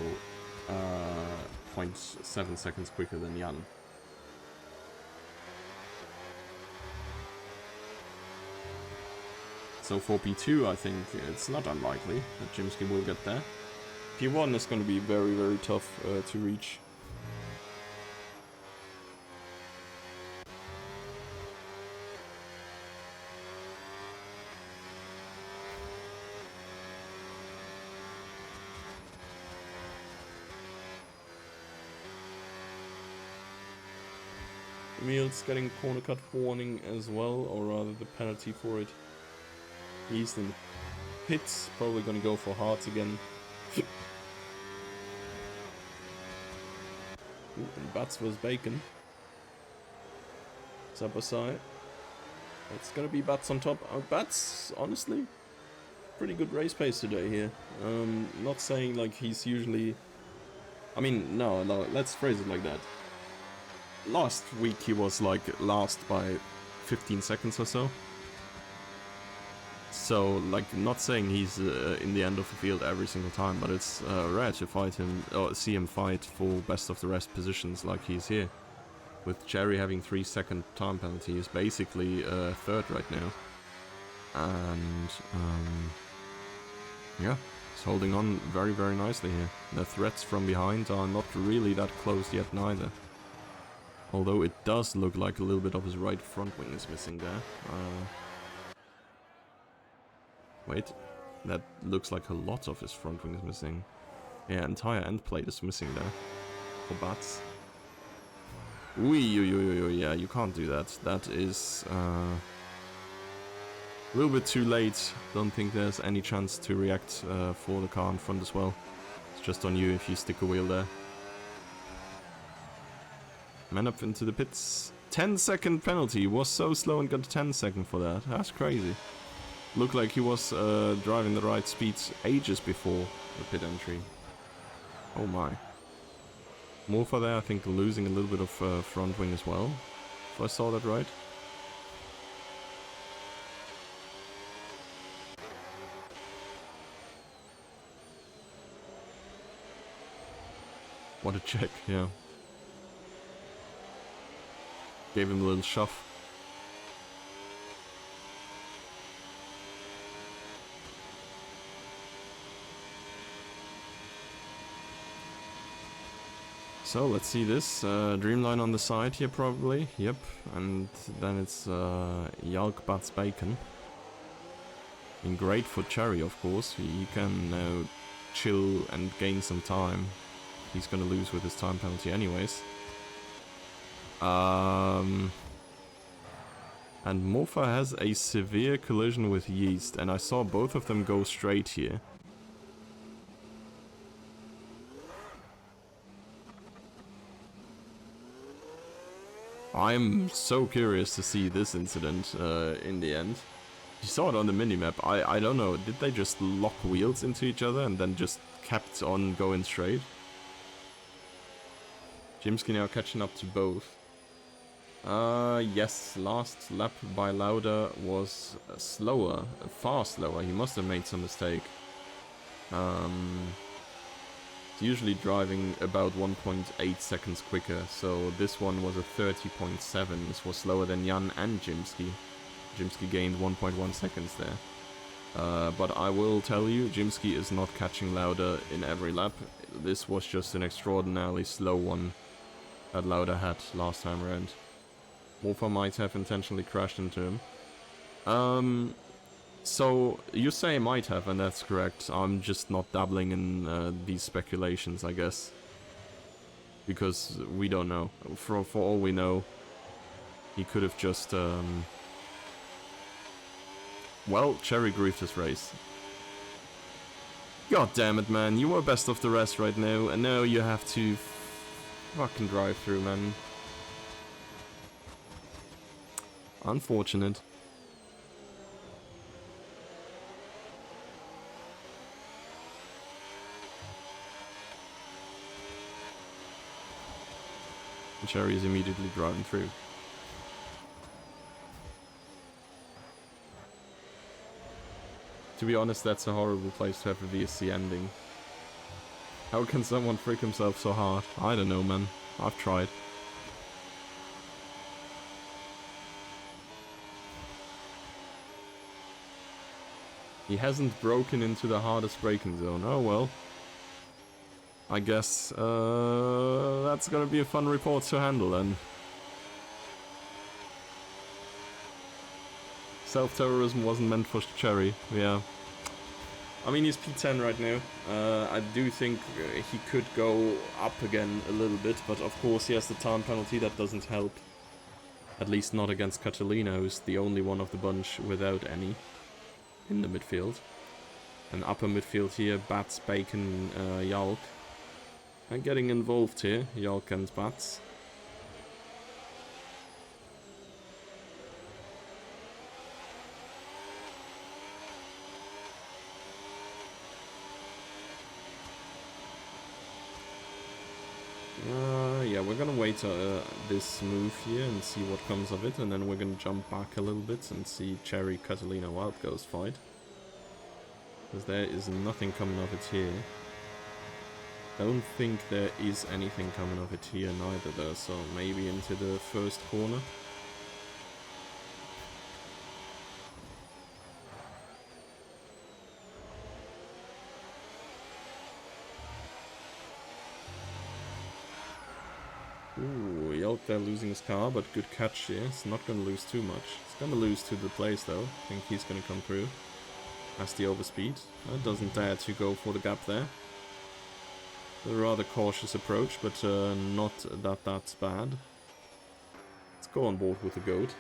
S1: 0.7 seconds quicker than Jan. So for P2, I think it's not unlikely that Jimsky will get there. P1 is going to be very, very tough to reach. Emil's getting corner cut warning as well, or rather the penalty for it. He's in the pits, probably gonna go for hards again. Ooh, and Bats was Bacon. Sabasai. It's gonna be Bats on top. Bats, honestly, pretty good race pace today here. Not saying like he's usually... I mean, no, let's phrase it like that. Last week he was like last by 15 seconds or so. So, like, not saying he's in the end of the field every single time, but it's rare to fight him, or see him fight for best of the rest positions like he's here. With Jerry having 3-second time penalty, he's basically third right now. And, yeah, he's holding on very, very nicely here. The threats from behind are not really that close yet neither. Although it does look like a little bit of his right front wing is missing there. Wait, that looks like a lot of his front wing is missing. Yeah, entire end plate is missing there. For Bats. Yeah, you can't do that. That is a little bit too late. Don't think there's any chance to react for the car in front as well. It's just on you if you stick a wheel there. Man up into the pits. 10-second penalty. Was so slow and got a 10-second for that. That's crazy. Looked like he was driving the right speeds ages before the pit entry. Oh my. Morpha there, I think, losing a little bit of front wing as well. If I saw that right. What a check, yeah. Gave him a little shove. So let's see this. Dreamline on the side here probably. Yep. And then it's Yalk Bats Bacon. And great for Cherry, of course. He can now chill and gain some time. He's gonna lose with his time penalty anyways. And Morpha has a severe collision with Yeast, and I saw both of them go straight here. I'm so curious to see this incident in the end. You saw it on the minimap. I don't know, did they just lock wheels into each other and then just kept on going straight? Jimsky now catching up to both. Yes, last lap by Lauda was slower, far slower. He must have made some mistake. He's usually driving about 1.8 seconds quicker, so this one was a 30.7. This was slower than Jan and Jimsky. Jimsky gained 1.1 seconds there. But I will tell you, Jimsky is not catching Lauda in every lap. This was just an extraordinarily slow one that Lauda had last time around. Morpha might have intentionally crashed into him. So, you say might have, and that's correct. I'm just not dabbling in these speculations, I guess. Because we don't know. For all we know, he could have just... Well, Cherry griefed his race. God damn it, man. You were best of the rest right now, and now you have to fucking drive through, man. Unfortunate. And Cherry is immediately driving through. To be honest, that's a horrible place to have a VSC ending. How can someone frick himself so hard? I don't know, man. I've tried. He hasn't broken into the hardest braking zone. Oh well. I guess that's gonna be a fun report to handle then. Self-terrorism wasn't meant for Cherry, yeah. I mean, he's P10 right now. I do think he could go up again a little bit, but of course he has the time penalty, that doesn't help. At least not against Catalina, who's the only one of the bunch without any in the midfield. And upper midfield here, Bats, Bacon, Yalk. And getting involved here, Yalk and Bats. Yeah, we're gonna wait this move here and see what comes of it, and then we're gonna jump back a little bit and see Cherry Catalina Wild Ghost fight. Because there is nothing coming of it here. Don't think there is anything coming of it here neither though, so maybe into the first corner. Ooh, Yelp there losing his car, but good catch here. It's not going to lose too much. It's going to lose to the place though. I think he's going to come through. Has the overspeed. Doesn't dare to go for the gap there. A rather cautious approach, but not that's bad. Let's go on board with the goat.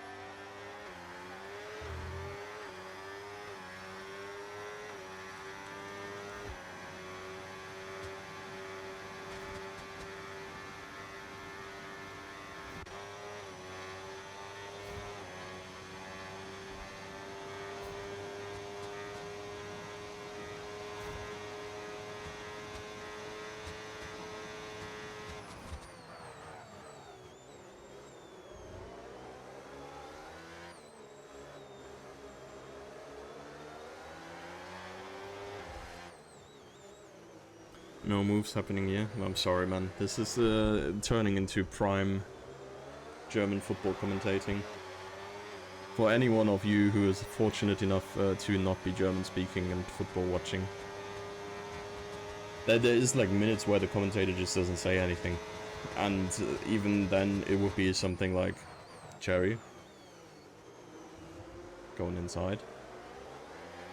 S1: No moves happening here. I'm sorry, man. This is turning into prime German football commentating. For any one of you who is fortunate enough to not be German speaking and football watching. There is like minutes where the commentator just doesn't say anything. And even then it would be something like Cherry going inside.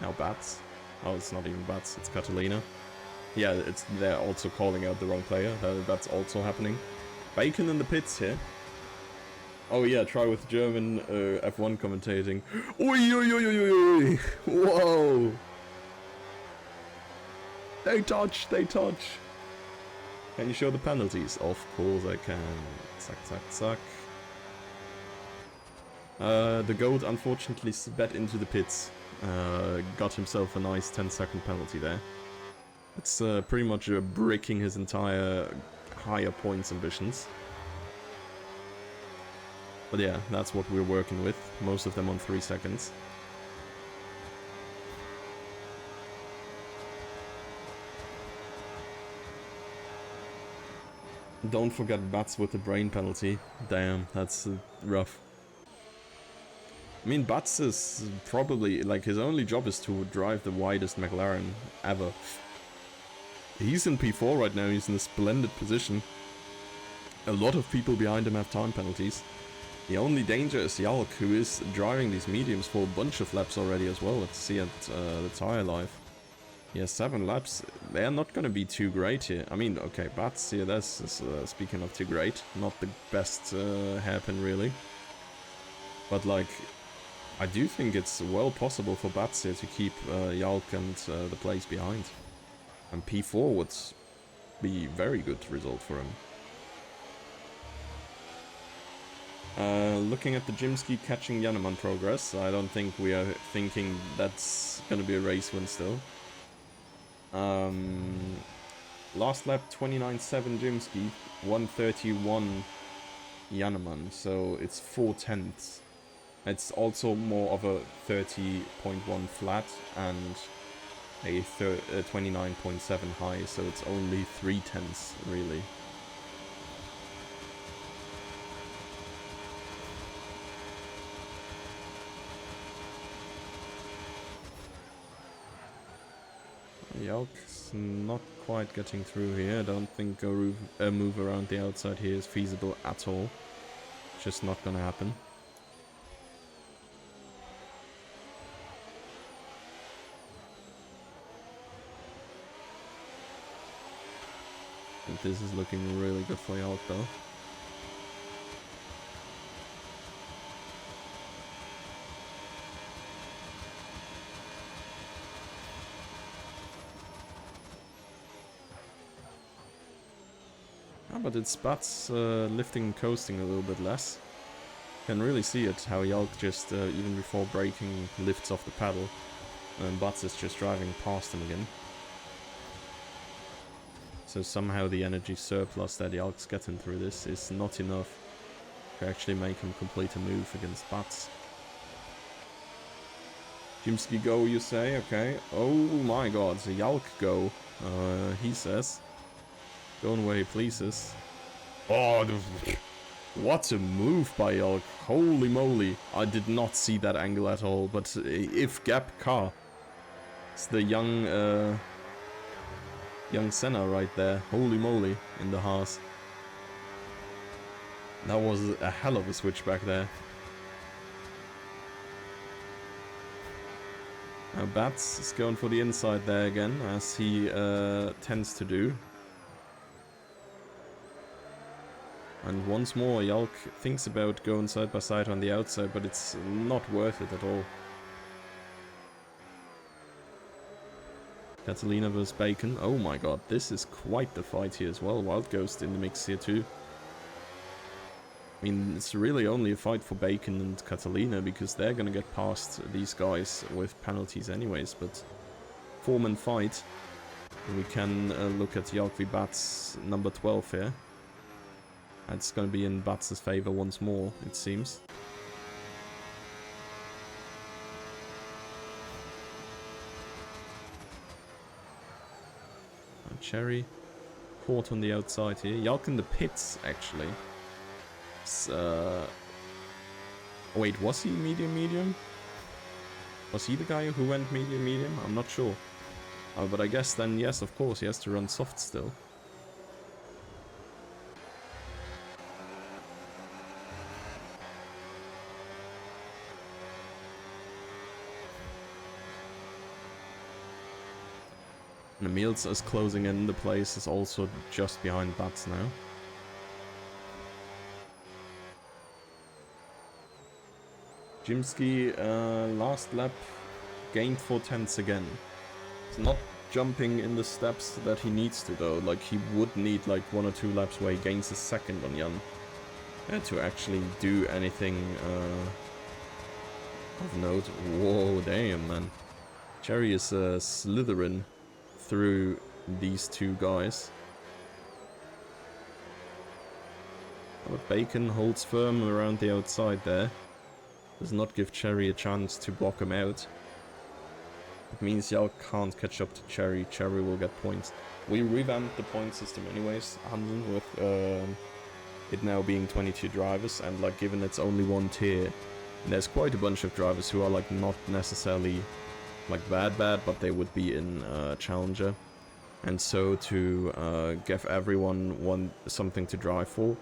S1: Now Bats. Oh, it's not even Bats, it's Catalina. Yeah, they're also calling out the wrong player. That's also happening. Bacon in the pits here. Oh yeah, try with German F1 commentating. Oi, oi, oi, oi, oi, oi. Whoa! They touch, they touch. Can you show the penalties? Of course I can. Zack, zack, zack. The goat unfortunately sped into the pits. Got himself a nice 10-second penalty there. It's pretty much bricking his entire higher points ambitions. But yeah, that's what we're working with. Most of them on 3 seconds. Don't forget Bats with the brain penalty. Damn, that's rough. I mean, Bats is probably, like, his only job is to drive the widest McLaren ever. He's in P4 right now, he's in a splendid position. A lot of people behind him have time penalties. The only danger is Yalk, who is driving these mediums for a bunch of laps already as well. Let's see at the tire life. He has 7 laps. They're not going to be too great here. I mean, okay, Bats here, that's speaking of too great. Not the best hairpin, really. But, like, I do think it's well possible for Bats here to keep Yalk and the place behind. And P4 would be a very good result for him. Looking at the Jimsky catching Janneman progress, I don't think we are thinking that's gonna be a race win still. Last lap 29.7 Jimsky, 131 Janneman, so it's 4/10. It's also more of a 30.1 flat and a 29.7 high, so it's only 3/10 really. Yalk's not quite getting through here. I don't think a move around the outside here is feasible at all. Just not gonna happen. And this is looking really good for Yalk though. But it's Bats lifting and coasting a little bit less. Can really see it, how Yalk just, even before braking, lifts off the pedal. And Bats is just driving past him again. So somehow the energy surplus that Yalk's getting through this is not enough to actually make him complete a move against Bats. Jimsky go, you say? Okay. Oh my god, the Yalk go, he says. Going where he pleases. Oh, what a move by Yalk. Holy moly. I did not see that angle at all, but if Gap car. It's the young Senna right there. Holy moly, in the Haas. That was a hell of a switchback there. Now Bats is going for the inside there again, as he tends to do. And once more, Yalk thinks about going side by side on the outside, but it's not worth it at all. Catalina vs Bacon. Oh my god, this is quite the fight here as well. Wild Ghost in the mix here too. I mean, it's really only a fight for Bacon and Catalina, because they're gonna get past these guys with penalties anyways, but 4-man fight. We can look at Yalk v Bats number 12 here. It's going to be in Bats' favor once more, it seems. Cherry caught on the outside here. Yalk in the pits, actually. Wait, was he medium? Was he the guy who went medium? I'm not sure. But I guess then, yes, of course, he has to run soft still. And Emils is closing in. The place is also just behind Bats now. Jimsky, last lap, gained 4 tenths again. He's not jumping in the steps that he needs to though. Like, he would need like 1 or 2 laps where he gains a second on Jan to actually do anything of note. Whoa, damn, man. Cherry is slithering through these two guys. But Bacon holds firm around the outside there. Does not give Cherry a chance to block him out. It means Yalk can't catch up to Cherry. Cherry will get points. We revamped the point system anyways, Hansen, with it now being 22 drivers, and like given it's only one tier, there's quite a bunch of drivers who are like not necessarily like bad, but they would be in Challenger. And so to give everyone something to drive for,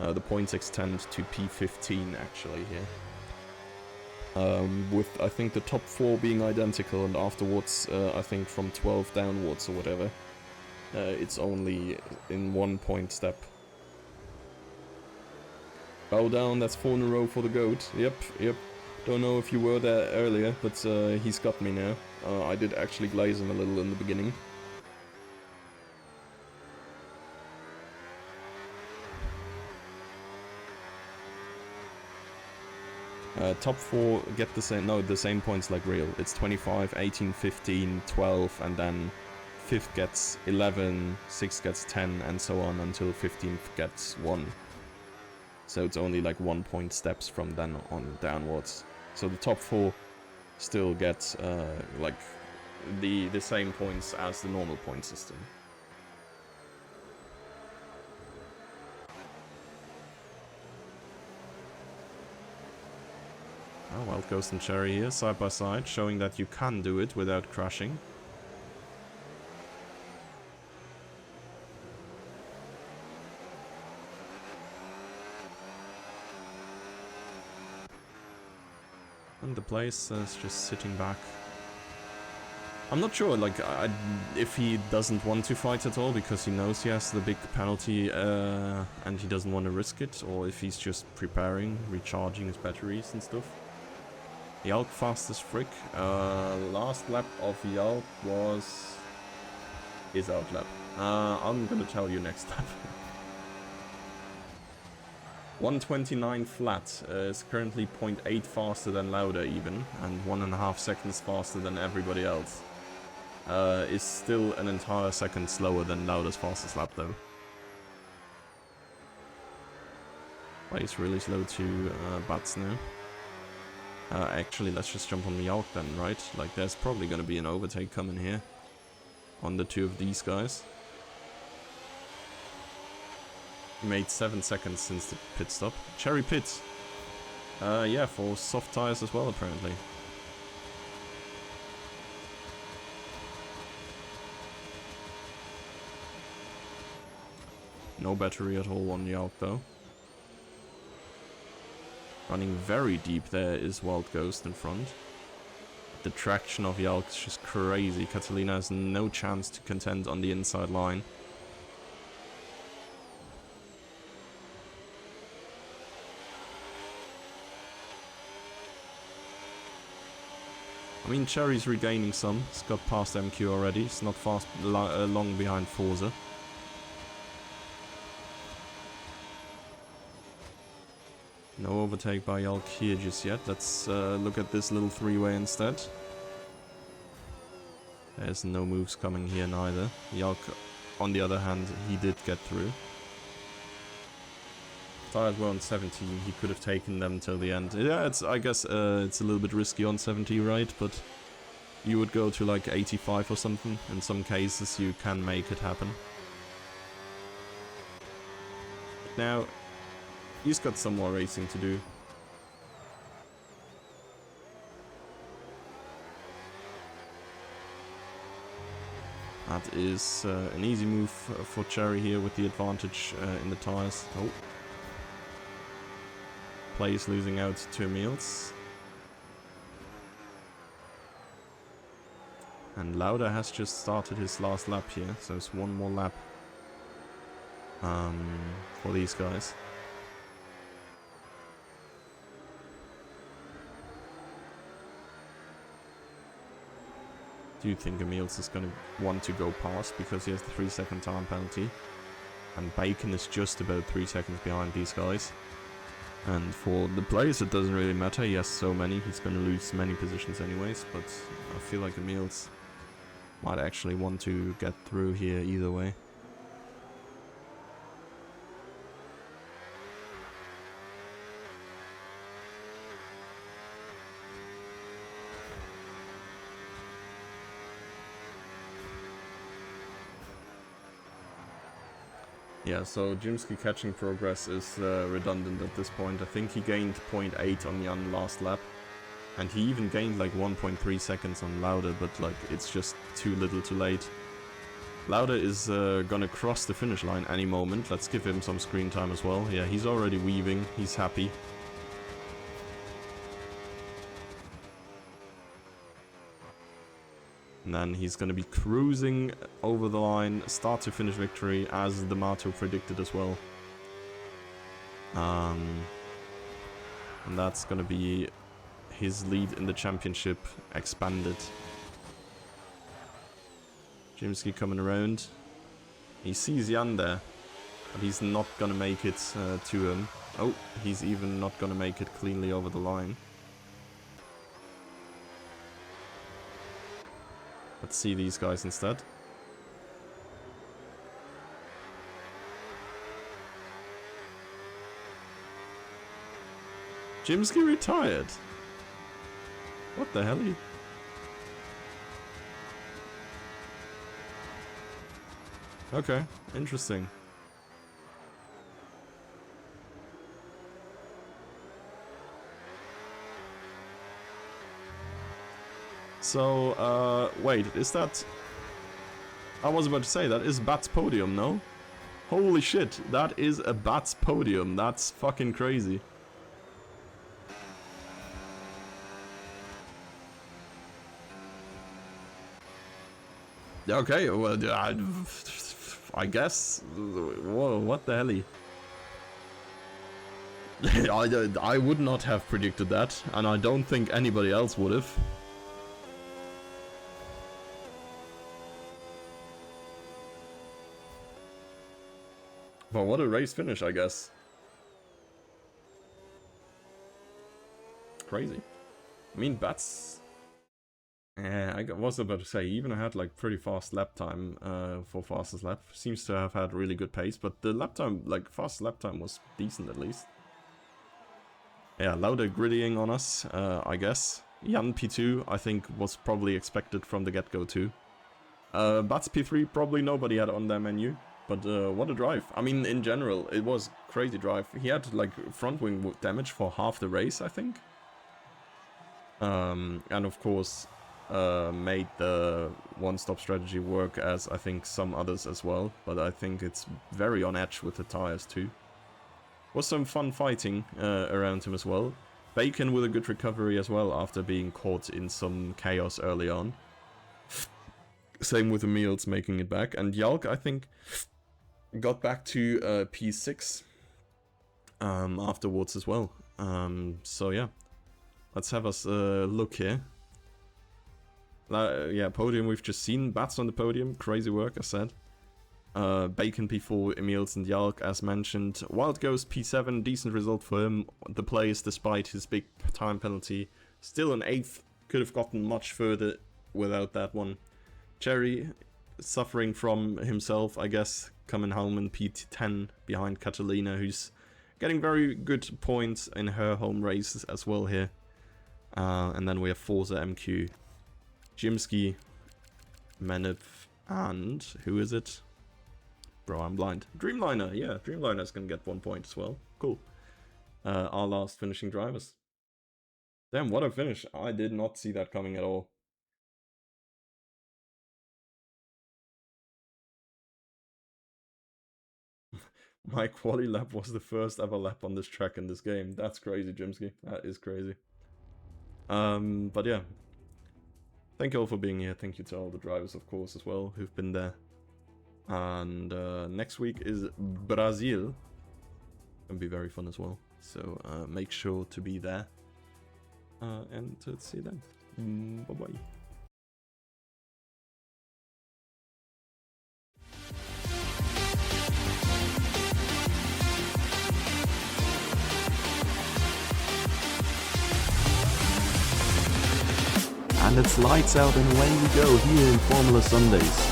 S1: the points extend to P15 actually here. With I think the top 4 being identical, and afterwards I think from 12 downwards or whatever, it's only in 1 point step. Bow down, that's 4 in a row for the GOAT. Yep. Don't know if you were there earlier, but he's got me now. I did actually glaze him a little in the beginning. Top 4 get the same points like real. It's 25, 18, 15, 12, and then 5th gets 11, 6th gets 10, and so on until 15th gets 1. So it's only like 1 point steps from then on downwards. So the top 4 still get like the same points as the normal point system. Oh, Wild Ghost and Cherry here, side by side, showing that you can do it without crashing. And the place is just sitting back. I'm not sure, like, if he doesn't want to fight at all because he knows he has the big penalty and he doesn't want to risk it, or if he's just preparing, recharging his batteries and stuff. Yalk fast as frick. Last lap of Yalk was his out lap. I'm gonna tell you next lap. 129 flat is currently 0.8 faster than Lauda even, and 1.5 seconds faster than everybody else. Is still an entire second slower than Lauda's fastest lap though. But it's really slow to Bats now. Actually, let's just jump on Yalk then, right? Like, there's probably gonna be an overtake coming here on the two of these guys. He made 7 seconds since the pit stop. Cherry pit. Yeah, for soft tires as well, apparently. No battery at all on Yalk though. Running very deep there is Wild Ghost in front. The traction of Yalk is just crazy. Catalina has no chance to contend on the inside line. I mean, Cherry's regaining some. He's got past MQ already. It's not fast, long behind Forza. No overtake by Yalk here just yet. Let's look at this little three-way instead. There's no moves coming here neither. Yalk, on the other hand, he did get through. Tires were on 70, he could have taken them till the end. Yeah, I guess it's a little bit risky on 70, right? But you would go to like 85 or something. In some cases you can make it happen. Now, he's got some more racing to do. That is an easy move for Cherry here with the advantage in the tires. Oh. Plays losing out to Emils. And Lauda has just started his last lap here, so it's one more lap for these guys. Do you think Emils is going to want to go past because he has the 3-second time penalty? And Bacon is just about 3 seconds behind these guys. And for the players it doesn't really matter, he has so many, he's going to lose many positions anyways, but I feel like Emils might actually want to get through here either way. Yeah, so Jimsky catching progress is redundant at this point. I think he gained 0.8 on Jan last lap. And he even gained like 1.3 seconds on Lauda, but like it's just too little too late. Lauda is gonna cross the finish line any moment. Let's give him some screen time as well. Yeah, he's already weaving, he's happy. And then he's going to be cruising over the line, start to finish victory, as D'Amato predicted as well. And that's going to be his lead in the championship expanded. Jimsky coming around. He sees Jan there, but he's not going to make it to him. Oh, he's even not going to make it cleanly over the line. Let's see these guys instead. Jimsky retired. What the hell? Okay, interesting. So, wait, is that... I was about to say, that is Bats podium, no? Holy shit, that is a Bats podium. That's fucking crazy. Okay, well, I guess. Whoa, what the hell? I would not have predicted that, and I don't think anybody else would have. But what a race finish, I guess. Crazy. I mean, that's... I was about to say, he even had like pretty fast lap time for fastest lap. Seems to have had really good pace, but the lap time, like fast lap time, was decent at least. Yeah, Lauda griddying on us, I guess. Jan P2, I think, was probably expected from the get-go too. Bats P3, probably nobody had on their menu. But what a drive. I mean, in general, it was crazy drive. He had like front wing damage for half the race, I think. And of course, made the one-stop strategy work as I think some others as well. But I think it's very on edge with the tires too. Was some fun fighting around him as well. Bacon with a good recovery as well after being caught in some chaos early on. Same with Emils making it back. And Yalk, I think, got back to P6 afterwards as well. So yeah, let's have us look here. Yeah, podium we've just seen. Bats on the podium, crazy work, I said. Bacon P4, Emils and Yalk as mentioned. Wild Ghost P7, decent result for him. The place, despite his big time penalty, still an 8th. Could have gotten much further without that one. Cherry suffering from himself, I guess, coming home in P10 behind Catalina, who's getting very good points in her home races as well here. And then we have Forza MQ, Jimsky, Menip, and who is it? Bro, I'm blind. Dreamliner, yeah, Dreamliner's gonna get 1 point as well. Cool. Our last finishing drivers. Damn, what a finish. I did not see that coming at all. My quali lap was the first ever lap on this track in this game. That's crazy, Jimsky. That is crazy. But yeah. Thank you all for being here. Thank you to all the drivers, of course, as well, who've been there. And next week is Brazil. Gonna be very fun as well. So make sure to be there. And see you then. Bye-bye. And it's lights out and away we go here in Formula Sundays.